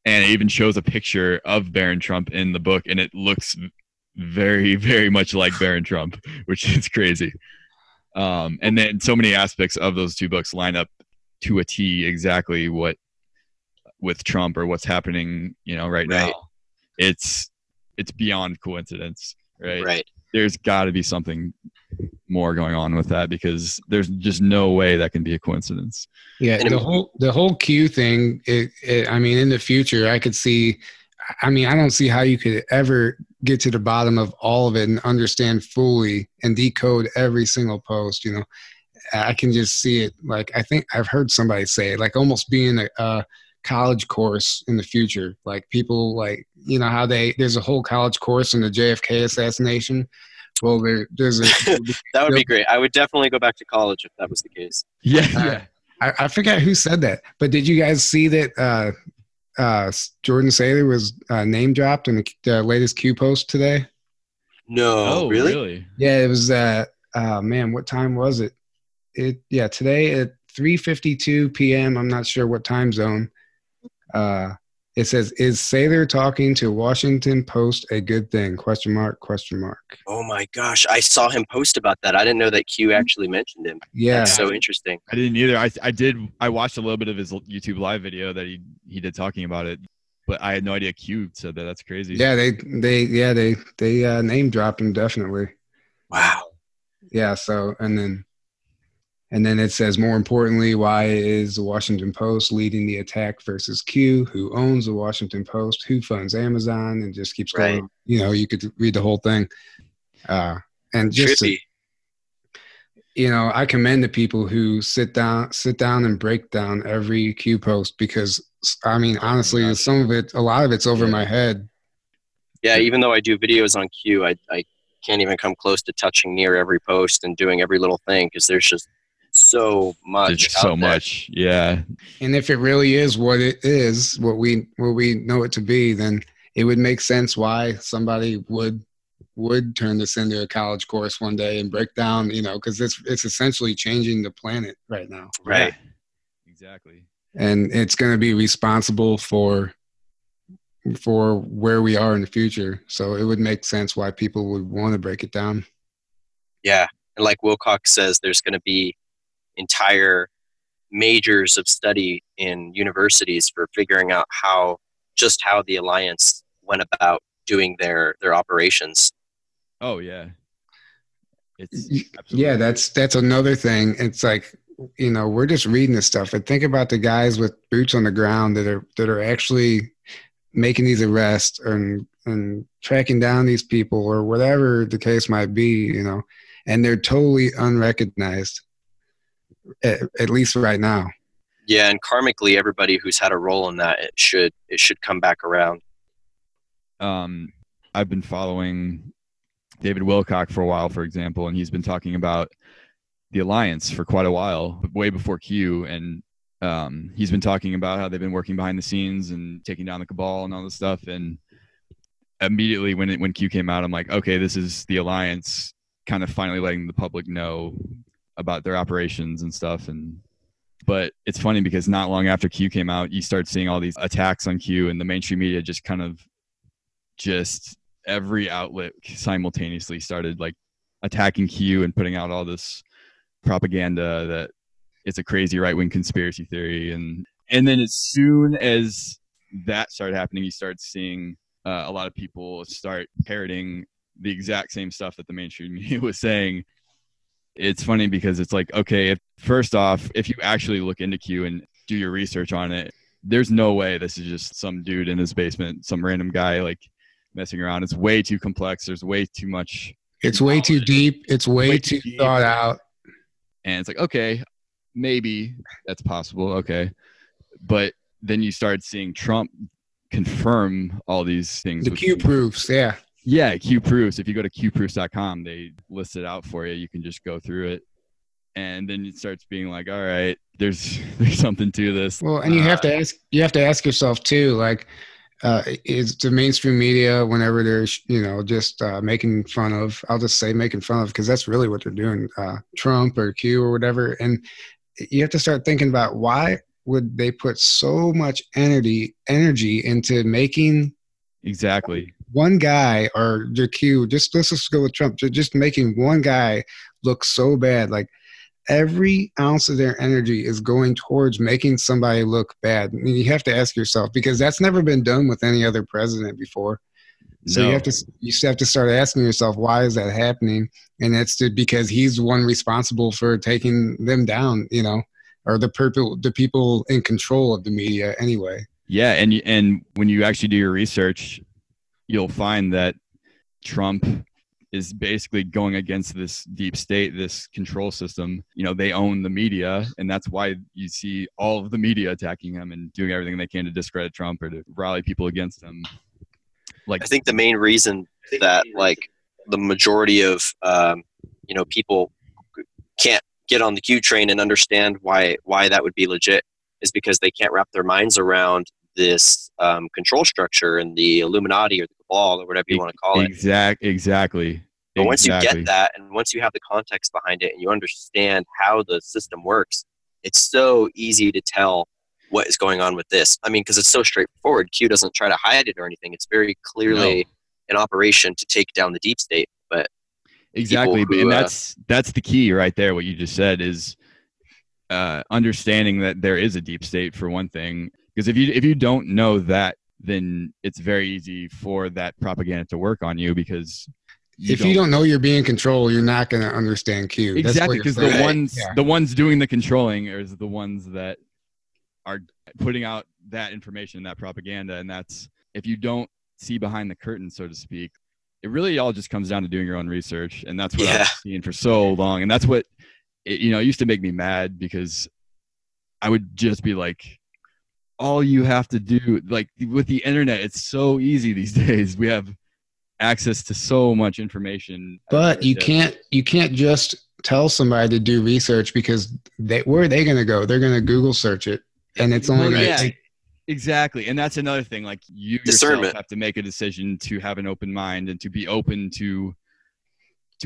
S4: And it even shows a picture of Barron Trump in the book, and it looks very, very much like Barron Trump, which is crazy. And then so many aspects of those two books line up to a T exactly what with Trump or what's happening, right now. It's beyond coincidence, right?
S3: Right.
S4: There's got to be something more going on with that, because there's just no way that can be a coincidence.
S2: Yeah, the whole Q thing. I mean, in the future, I could see. I mean, I don't see how you could ever get to the bottom of all of it and understand fully and decode every single post. I can just see it. Like, I think I've heard somebody say it, like almost being a college course in the future. Like people, like how there's a whole college course in the JFK assassination. Well, there's a
S3: that would be great. I would definitely go back to college if that was the case.
S4: Yeah.
S2: I forget who said that, but did you guys see that Jordan Saylor was name dropped in the latest Q post today?
S3: No, really?
S2: Yeah, it was. Man, what time was it? Today at 3:52 p.m. I'm not sure what time zone. It says, "Is Saylor talking to Washington Post a good thing?" ?
S3: Oh my gosh, I saw him post about that. I didn't know that Q actually mentioned him.
S2: Yeah,
S3: that's so interesting.
S4: I didn't either. I watched a little bit of his YouTube live video that he did talking about it, but I had no idea Q said that. That's crazy.
S2: Yeah, they name dropped him, definitely.
S3: Wow.
S2: Yeah. So and then it says, more importantly, why is the Washington Post leading the attack versus Q? Who owns the Washington Post? Who funds Amazon? And just keeps going.
S3: Right.
S2: You could read the whole thing. And just I commend the people who sit down and break down every Q post, because I mean, honestly, a lot of it's over my head.
S3: Yeah, even though I do videos on Q, I can't even come close to touching near every post and doing every little thing, because there's just so much.
S4: Yeah.
S2: And if it really is what it is, what we know it to be, then it would make sense why somebody would turn this into a college course one day and break down, because it's essentially changing the planet right now.
S3: Right.
S4: Yeah, exactly.
S2: And it's going to be responsible for where we are in the future. So it would make sense why people would want to break it down. Yeah.
S3: And like Wilcox says, there's going to be entire majors of study in universities for figuring out how the Alliance went about doing their operations.
S4: Oh yeah.
S2: That's another thing. It's like, we're just reading this stuff, and think about the guys with boots on the ground that are actually making these arrests and tracking down these people, or whatever the case might be, and they're totally unrecognized, at least right now.
S3: Yeah, and karmically, everybody who's had a role in that, it should come back around.
S4: I've been following David Wilcock for a while, for example, and he's been talking about the Alliance for quite a while, way before Q, and he's been talking about how they've been working behind the scenes and taking down the cabal and all this stuff. And immediately when Q came out, I'm like, okay, this is the Alliance kind of finally letting the public know about their operations and stuff. But it's funny because not long after Q came out, you start seeing all these attacks on Q, and the mainstream media just every outlet simultaneously started like attacking Q and putting out all this propaganda that it's a crazy right-wing conspiracy theory. And then as soon as that started happening, you start seeing a lot of people start parroting the exact same stuff that the mainstream media was saying. It's funny because it's like, okay, first off, if you actually look into Q and do your research on it, there's no way this is just some dude in his basement, some random guy like messing around. It's way too complex. There's way too much.
S2: It's way too deep. It's way too thought out.
S4: And it's like, okay, maybe that's possible. Okay. But then you start seeing Trump confirm all these things.
S2: The Q proofs. Yeah.
S4: Yeah. Q proofs. If you go to qproofs.com, they list it out for you. You can just go through it. And then it starts being like, all right, there's something to this.
S2: Well, and you have to ask yourself too, like, is the mainstream media, whenever they're, just making fun of, I'll just say making fun of, because that's really what they're doing, Trump or Q or whatever. And you have to start thinking about, why would they put so much energy into making
S4: exactly
S2: one guy, or your Q, let's just go with Trump, just making one guy look so bad. Like, every ounce of their energy is going towards making somebody look bad. I mean, you have to ask yourself, because that's never been done with any other president before. So you have to start asking yourself, why is that happening? And that's because he's the one responsible for taking them down, or the people in control of the media anyway.
S4: Yeah, and when you actually do your research, you'll find that Trump is basically going against this deep state, this control system. They own the media, and that's why you see all of the media attacking him and doing everything they can to discredit Trump or to rally people against him. Like,
S3: I think the main reason that the majority of people can't get on the Q train and understand why that would be legit is because they can't wrap their minds around this control structure and the Illuminati or the cabal or whatever you want to call it.
S4: Exactly.
S3: But once you get that, and once you have the context behind it and you understand how the system works, it's so easy to tell what is going on with this. I mean, because it's so straightforward. Q doesn't try to hide it or anything. It's very clearly an operation to take down the deep state. But
S4: exactly, and that's the key right there. What you just said is understanding that there is a deep state, for one thing. Because if you don't know that, then it's very easy for that propaganda to work on you, because
S2: if you don't know you're being controlled, you're not going to understand Q.
S4: Exactly, because the ones doing the controlling are the ones that are putting out that information, that propaganda. And that's, if you don't see behind the curtain, so to speak, it really all just comes down to doing your own research. And that's what I've seen for so long. And that's what it used to make me mad, because I would just be like, all you have to do, like with the internet, it's so easy these days. We have access to so much information.
S2: But you can't just tell somebody to do research, because where are they going to go? They're going to Google search it, and it's only going to take.
S4: Exactly. And that's another thing. Like, you yourself have to make a decision to have an open mind and to be open to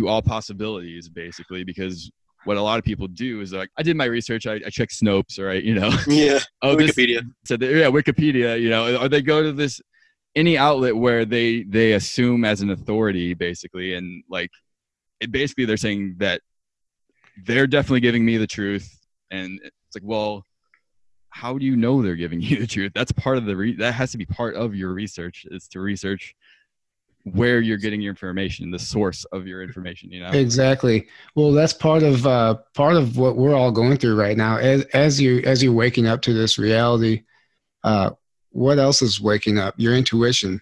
S4: all possibilities, basically, because what a lot of people do is, like, I did my research, I checked Snopes, right?
S3: Wikipedia.
S4: Wikipedia, or they go to any outlet where they assume as an authority, basically, and basically they're saying that they're definitely giving me the truth, and it's like, well, how do you know they're giving you the truth? That's part of that has to be part of your research, is to research where you're getting your information, the source of your information. Exactly.
S2: Well, that's part of what we're all going through right now. As you're waking up to this reality, what else is waking up? Your intuition,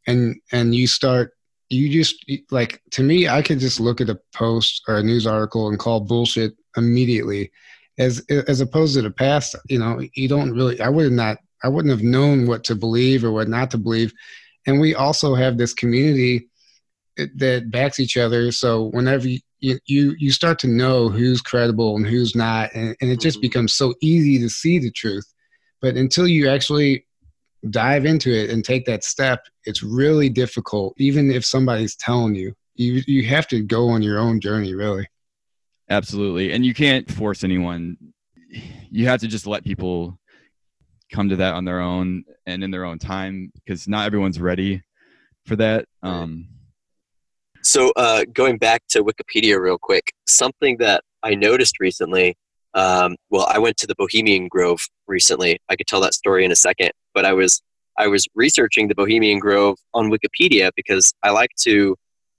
S2: and you just like, to me, I could just look at a post or a news article and call bullshit immediately, as opposed to the past. You don't really. I wouldn't have known what to believe or what not to believe. And we also have this community that backs each other. So whenever you start to know who's credible and who's not, and it just becomes so easy to see the truth. But until you actually dive into it and take that step, it's really difficult. Even if somebody's telling you, you have to go on your own journey, really.
S4: Absolutely. And you can't force anyone. You have to just let people come to that on their own and in their own time, because not everyone's ready for that.
S3: So going back to Wikipedia real quick, something that I noticed recently, I went to the Bohemian Grove recently. I could tell that story in a second, but I was researching the Bohemian Grove on Wikipedia, because I like to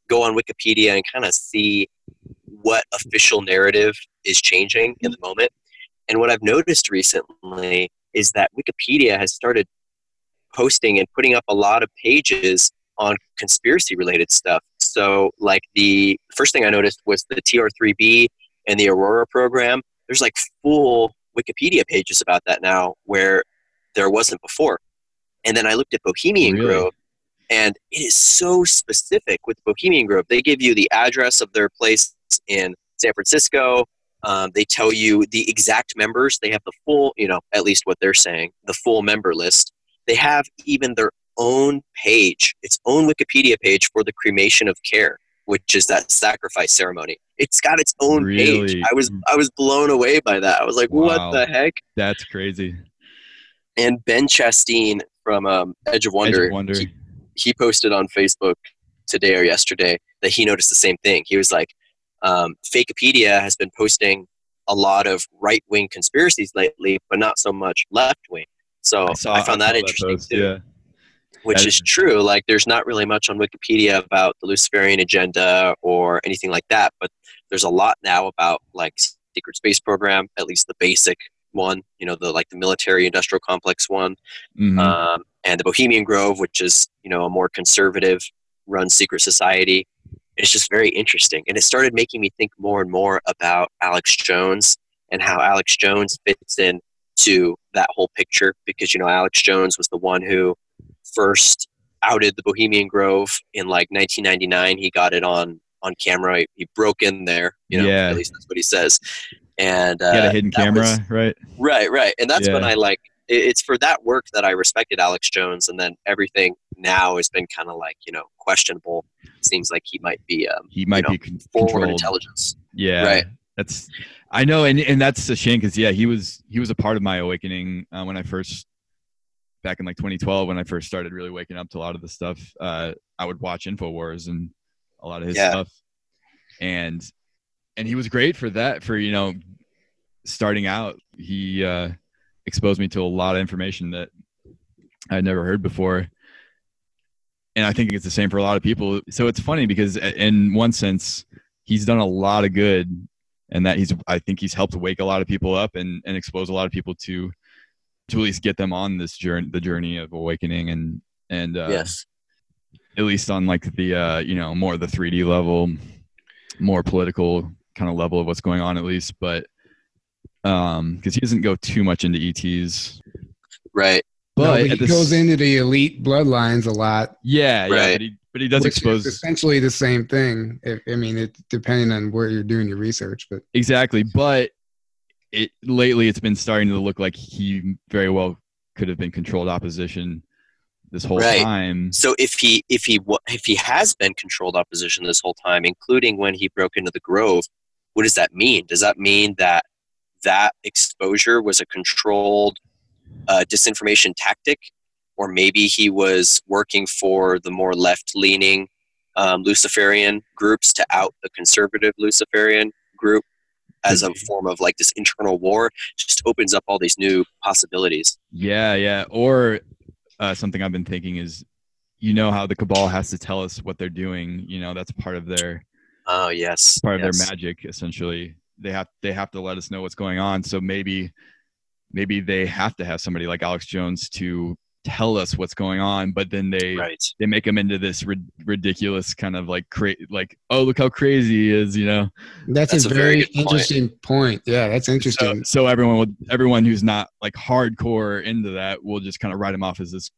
S3: go on Wikipedia and kind of see what official narrative is changing in the moment. And what I've noticed recently is that Wikipedia has started posting and putting up a lot of pages on conspiracy related stuff. So like the first thing I noticed was the TR3B and the Aurora program. There's like full Wikipedia pages about that now, where there wasn't before. And then I looked at Bohemian Grove, and it is so specific with Bohemian Grove. They give you the address of their place in San Francisco. They tell you the exact members. They have the full, at least what they're saying, the full member list. They have even their own page, its own Wikipedia page for the cremation of care, which is that sacrifice ceremony. It's got its own page. I was blown away by that. I was like, what the heck?
S4: That's crazy.
S3: And Ben Chastain from Edge of Wonder, he posted on Facebook today or yesterday that he noticed the same thing. He was like, Fakepedia has been posting a lot of right-wing conspiracies lately, but not so much left-wing. So I found that interesting too. Yeah. Which is true. Like, there's not really much on Wikipedia about the Luciferian agenda or anything like that, but there's a lot now about like secret space program, at least the basic one, you know, the military industrial complex one, and the Bohemian Grove, which is, you know, a more conservative run secret society. It's just very interesting, and it started making me think more and more about Alex Jones and how Alex Jones fits in to that whole picture, because, you know, Alex Jones was the one who first outed the Bohemian Grove in like 1999. He got it on camera. He broke in there, you know, at least that's what he says. And
S4: got a hidden camera, right?
S3: Right. And that's when I like, it's for that work that I respected Alex Jones. And then everything now has been kind of like, you know, questionable. Seems like he might be forward intelligence.
S4: Yeah.
S3: Right.
S4: I know. And that's a shame, because he was a part of my awakening when I first, back in like 2012, when I first started really waking up to a lot of the stuff. I would watch InfoWars and a lot of his stuff, and he was great for that. For, you know, starting out, he exposed me to a lot of information that I'd never heard before, and I think it's the same for a lot of people. So it's funny because, in one sense, he's done a lot of good, and that I think he's helped wake a lot of people up and expose a lot of people to at least get them on this journey, the journey of awakening, and
S3: yes,
S4: at least on like the you know, more the 3D level, more political kind of level of what's going on, at least. But because he doesn't go too much into ETs,
S3: right?
S2: But he goes into the elite bloodlines a lot.
S4: Yeah, right. But he does expose
S2: essentially the same thing. I mean, it depending on where you're doing your research, but
S4: exactly. But lately it's been starting to look like he very well could have been controlled opposition this whole time. So if he has been controlled opposition this whole time, including when he broke into the Grove, what does that mean? Does that mean that exposure was a controlled disinformation tactic, or maybe he was working for the more left-leaning Luciferian groups to out the conservative Luciferian group as a form of like this internal war? It just opens up all these new possibilities. Yeah. Or something I've been thinking is, you know, how the Cabal has to tell us what they're doing. You know, that's part of their their magic. Essentially, they have to let us know what's going on. So maybe they have to have somebody like Alex Jones to tell us what's going on, but then they make him into this ridiculous kind of like oh, look how crazy he is, you know.
S2: That's a very interesting point. Yeah, that's interesting.
S4: So everyone who's not like hardcore into that will just kind of write him off as this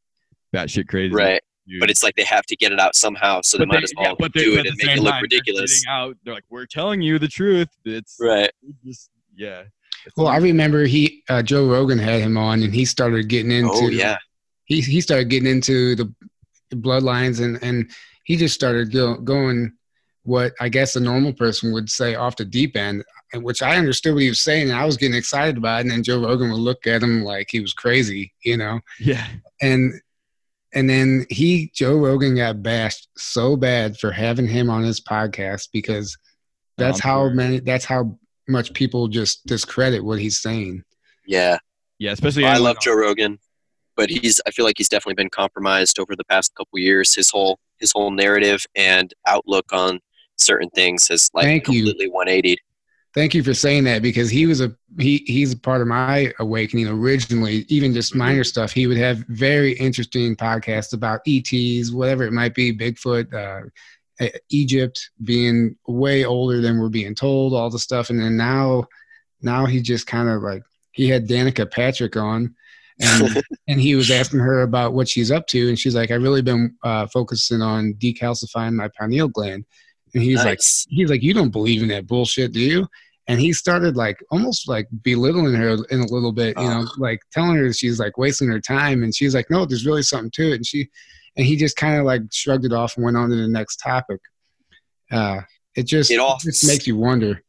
S4: batshit crazy, right? Dude. But it's like they have to get it out somehow, so they might as well do it and make it look ridiculous. They're like, we're telling you the truth. It's just, yeah.
S2: Well, I remember Joe Rogan had him on, and he started getting into he started getting into the bloodlines, and he just started going what I guess a normal person would say off the deep end, which I understood what he was saying, and I was getting excited about it, and then Joe Rogan would look at him like he was crazy, you know?
S4: Yeah.
S2: And then Joe Rogan got bashed so bad for having him on his podcast, because that's how much people just discredit what he's saying. Yeah.
S4: Yeah, especially
S3: I love Joe Rogan, but I feel like he's definitely been compromised over the past couple of years. His whole narrative and outlook on certain things has completely 180'd.
S2: Thank you for saying that, because he's a part of my awakening originally, even just minor stuff. He would have very interesting podcasts about ETs, whatever it might be, Bigfoot, Egypt being way older than we're being told, all the stuff. And then now he just kind of like, he had Danica Patrick on, and he was asking her about what she's up to. And she's like, I've really been focusing on decalcifying my pineal gland. And he's like, you don't believe in that bullshit, do you? And he started like almost like belittling her in a little bit, you know, like telling her she's like wasting her time. And she's like, no, there's really something to it. And he just kind of like shrugged it off and went on to the next topic. It just makes you wonder.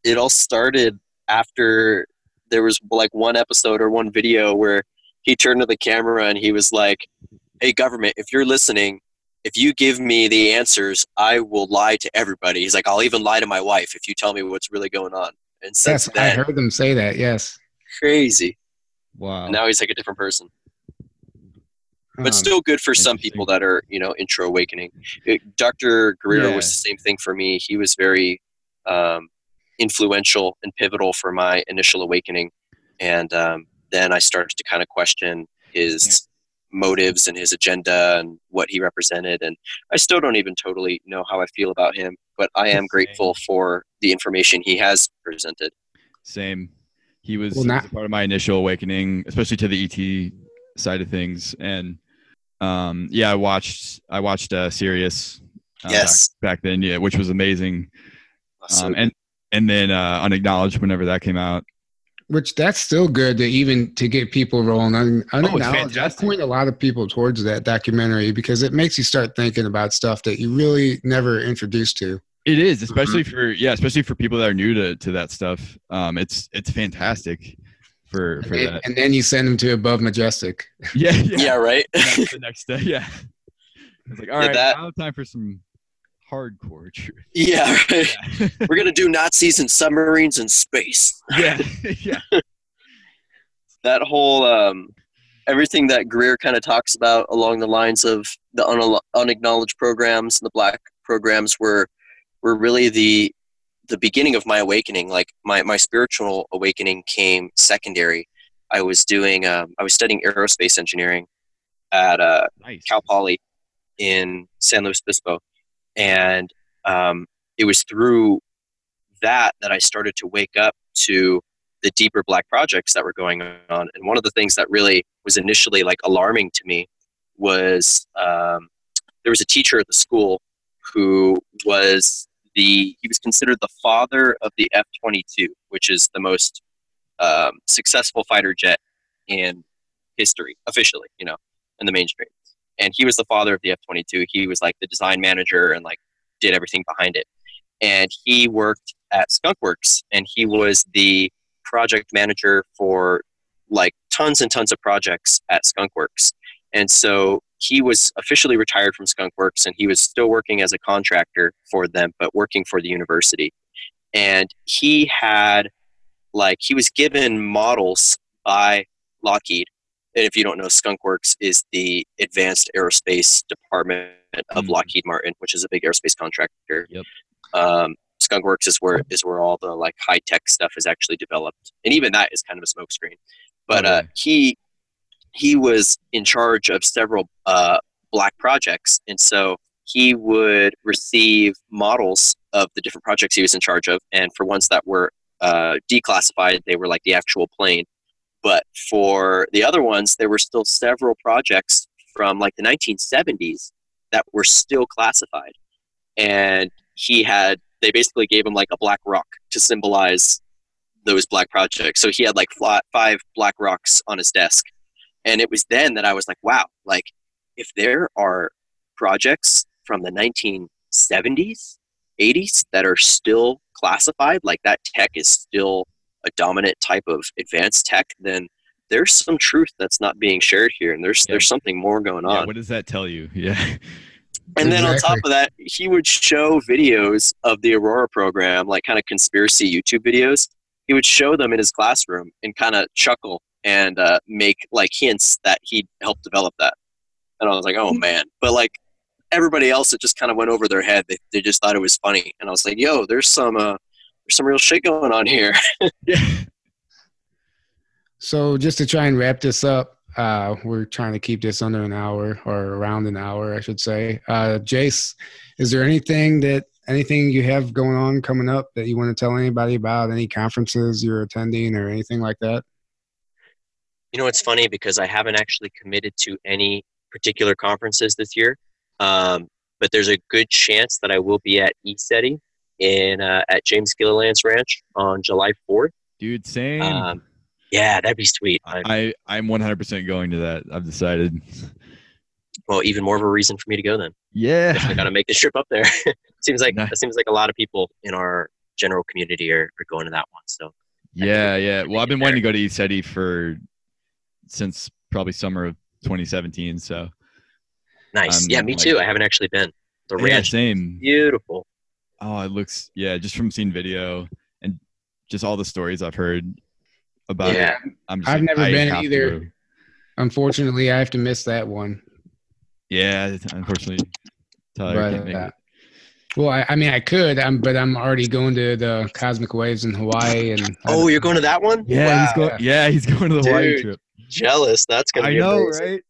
S3: It all started after there was like one episode or one video where he turned to the camera and he was like, hey, government, if you're listening, if you give me the answers, I will lie to everybody. He's like, I'll even lie to my wife if you tell me what's really going on. And since
S2: yes,
S3: then,
S2: I heard them say that. Yes.
S3: Crazy.
S4: Wow.
S3: And now he's like a different person. But still good for some people that are, you know, intro awakening. Dr. Greer was the same thing for me. He was very influential and pivotal for my initial awakening. And then I started to kind of question his motives and his agenda and what he represented. And I still don't even totally know how I feel about him, but I am grateful for the information he has presented.
S4: Same. He was a part of my initial awakening, especially to the ET side of things. And I watched Sirius back then, which was amazing.
S3: Awesome.
S4: And then Unacknowledged whenever that came out.
S2: Which that's still good to get people rolling. Unacknowledged. I point a lot of people towards that documentary because it makes you start thinking about stuff that you really never introduced to.
S4: It is, especially for people that are new to that stuff. It's fantastic for that.
S2: And then you send them to Above Majestic.
S3: Yeah, right.
S4: The next day, yeah. It's like, all right, now time for some hardcore truth.
S3: Yeah, right. Yeah. We're gonna do Nazis and submarines in space.
S4: Yeah.
S3: That whole everything that Greer kind of talks about along the lines of the unacknowledged programs and the black programs were really the beginning of my awakening. Like my spiritual awakening came secondary. I was studying aerospace engineering at Cal Poly in San Luis Obispo. And it was through that I started to wake up to the deeper black projects that were going on. And one of the things that really was initially like alarming to me was there was a teacher at the school who was considered the father of the F-22, which is the most successful fighter jet in history, officially, you know, in the mainstream. And he was the father of the F-22. He was like the design manager and like did everything behind it. And he worked at Skunkworks, and he was the project manager for like tons and tons of projects at Skunkworks. And so he was officially retired from Skunkworks, and he was still working as a contractor for them, but working for the university. And he was given models by Lockheed. And if you don't know, Skunkworks is the advanced aerospace department of Lockheed Martin, which is a big aerospace contractor.
S4: Yep.
S3: Skunkworks is where all the like high tech stuff is actually developed, and even that is kind of a smokescreen. But he was in charge of several black projects, and so he would receive models of the different projects he was in charge of, and for ones that were declassified, they were like the actual plane. But for the other ones, there were still several projects from like the 1970s that were still classified. And they basically gave him like a black rock to symbolize those black projects. So he had like 5 black rocks on his desk. And it was then that I was like, wow, like if there are projects from the 1970s, 80s that are still classified, like that tech is still a dominant type of advanced tech, then there's some truth that's not being shared here, and there's something more going on.
S4: Yeah, what does that tell you? Yeah.
S3: And then on top of that, he would show videos of the Aurora program, like kind of conspiracy YouTube videos. He would show them in his classroom and kind of chuckle and make like hints that he helped develop that. And I was like, oh man. But like everybody else, it just kind of went over their head. They just thought it was funny. And I was like, yo, there's some real shit going on here.
S4: Yeah.
S2: So just to try and wrap this up, we're trying to keep this under an hour, or around an hour, I should say. Jayse, is there anything you have going on coming up that you want to tell anybody about? Any conferences you're attending or anything like that?
S3: You know, it's funny because I haven't actually committed to any particular conferences this year. But there's a good chance that I will be at ESETI in at James Gilliland's ranch on July 4th.
S4: Dude, same.
S3: Yeah, that'd be sweet.
S4: I'm 100% going to that. I've decided.
S3: Well, even more of a reason for me to go then.
S4: Yeah.
S3: I got to make this trip up there. It seems like a lot of people in our general community are going to that one. So.
S4: Yeah. Well, I've been wanting to go to East City since probably summer of 2017. So.
S3: Nice. Yeah, me too. I haven't actually been. The ranch.
S4: Same.
S3: Beautiful.
S4: Oh, it looks, just from seeing video and just all the stories I've heard about it.
S2: I've never been either. Unfortunately, I have to miss that one.
S4: Yeah, unfortunately. Tyler can't make it.
S2: Well, I mean, I could, but I'm already going to the Cosmic Waves in Hawaii. And
S3: you're going to that one?
S4: Yeah, wow. He's going to the Hawaii trip.
S3: Jealous. That's going to be amazing.
S4: Right?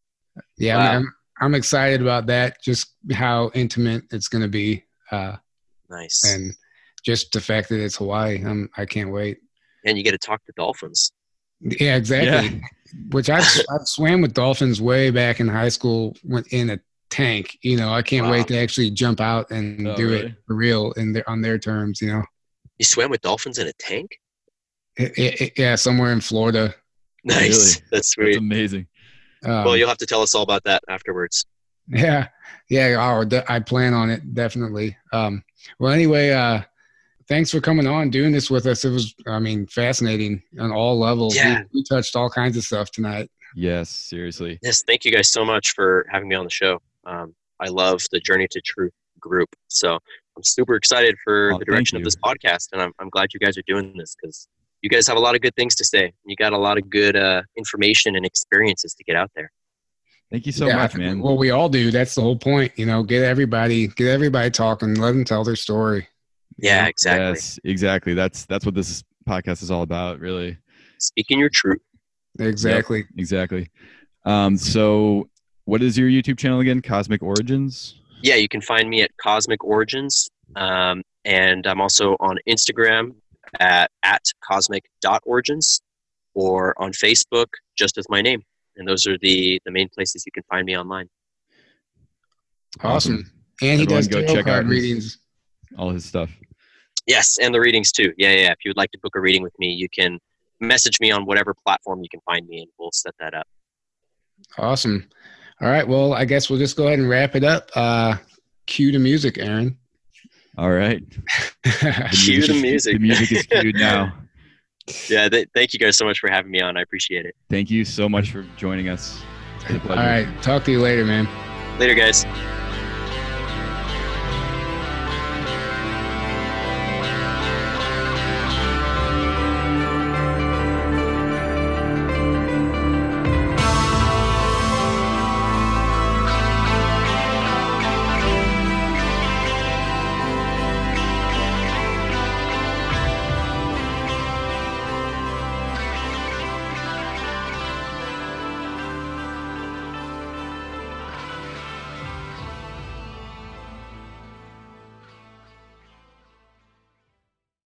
S2: Yeah, wow. I'm excited about that, just how intimate it's going to be.
S3: Nice.
S2: And just the fact that it's Hawaii, I can't wait.
S3: And you get to talk to dolphins.
S2: Yeah, exactly. Yeah. Which I've swam with dolphins way back in high school in a tank. I can't wait to actually jump out and do it for real on their terms. You
S3: swam with dolphins in a tank?
S2: Yeah, somewhere in Florida.
S3: Nice. Really? That's sweet.
S4: That's amazing.
S3: Well, you'll have to tell us all about that afterwards.
S2: Yeah. I plan on it, definitely. Well, anyway, thanks for coming on, doing this with us. It was, fascinating on all levels.
S3: Yeah.
S2: We touched all kinds of stuff tonight.
S4: Yes, seriously.
S3: Yes, thank you guys so much for having me on the show. I love the Journey to Truth group. So I'm super excited for the direction of this podcast, and I'm glad you guys are doing this because you guys have a lot of good things to say. You got a lot of good information and experiences to get out there.
S4: Thank you so much, man.
S2: Well, we all do. That's the whole point. Get everybody talking, let them tell their story.
S3: Yeah, exactly.
S4: Yes, exactly. That's what this podcast is all about, really.
S3: Speaking your truth.
S2: Exactly.
S4: Yep, exactly. So what is your YouTube channel again? Cosmic Origins?
S3: Yeah, you can find me at Cosmic Origins. And I'm also on Instagram at cosmic.origins or on Facebook, just as my name. And those are the main places you can find me online.
S2: Awesome. And he does tarot card readings.
S4: All his stuff.
S3: Yes, and the readings too. Yeah. If you would like to book a reading with me, you can message me on whatever platform you can find me, and we'll set that up.
S2: Awesome. All right. Well, I guess we'll just go ahead and wrap it up. Cue the music, Aaron.
S4: All right.
S3: Cue the music.
S4: The music is cued now.
S3: Yeah. Thank you guys so much for having me on. I appreciate it.
S4: Thank you so much for joining us. It's been a pleasure.
S2: All right. Talk to you later, man.
S3: Later, guys.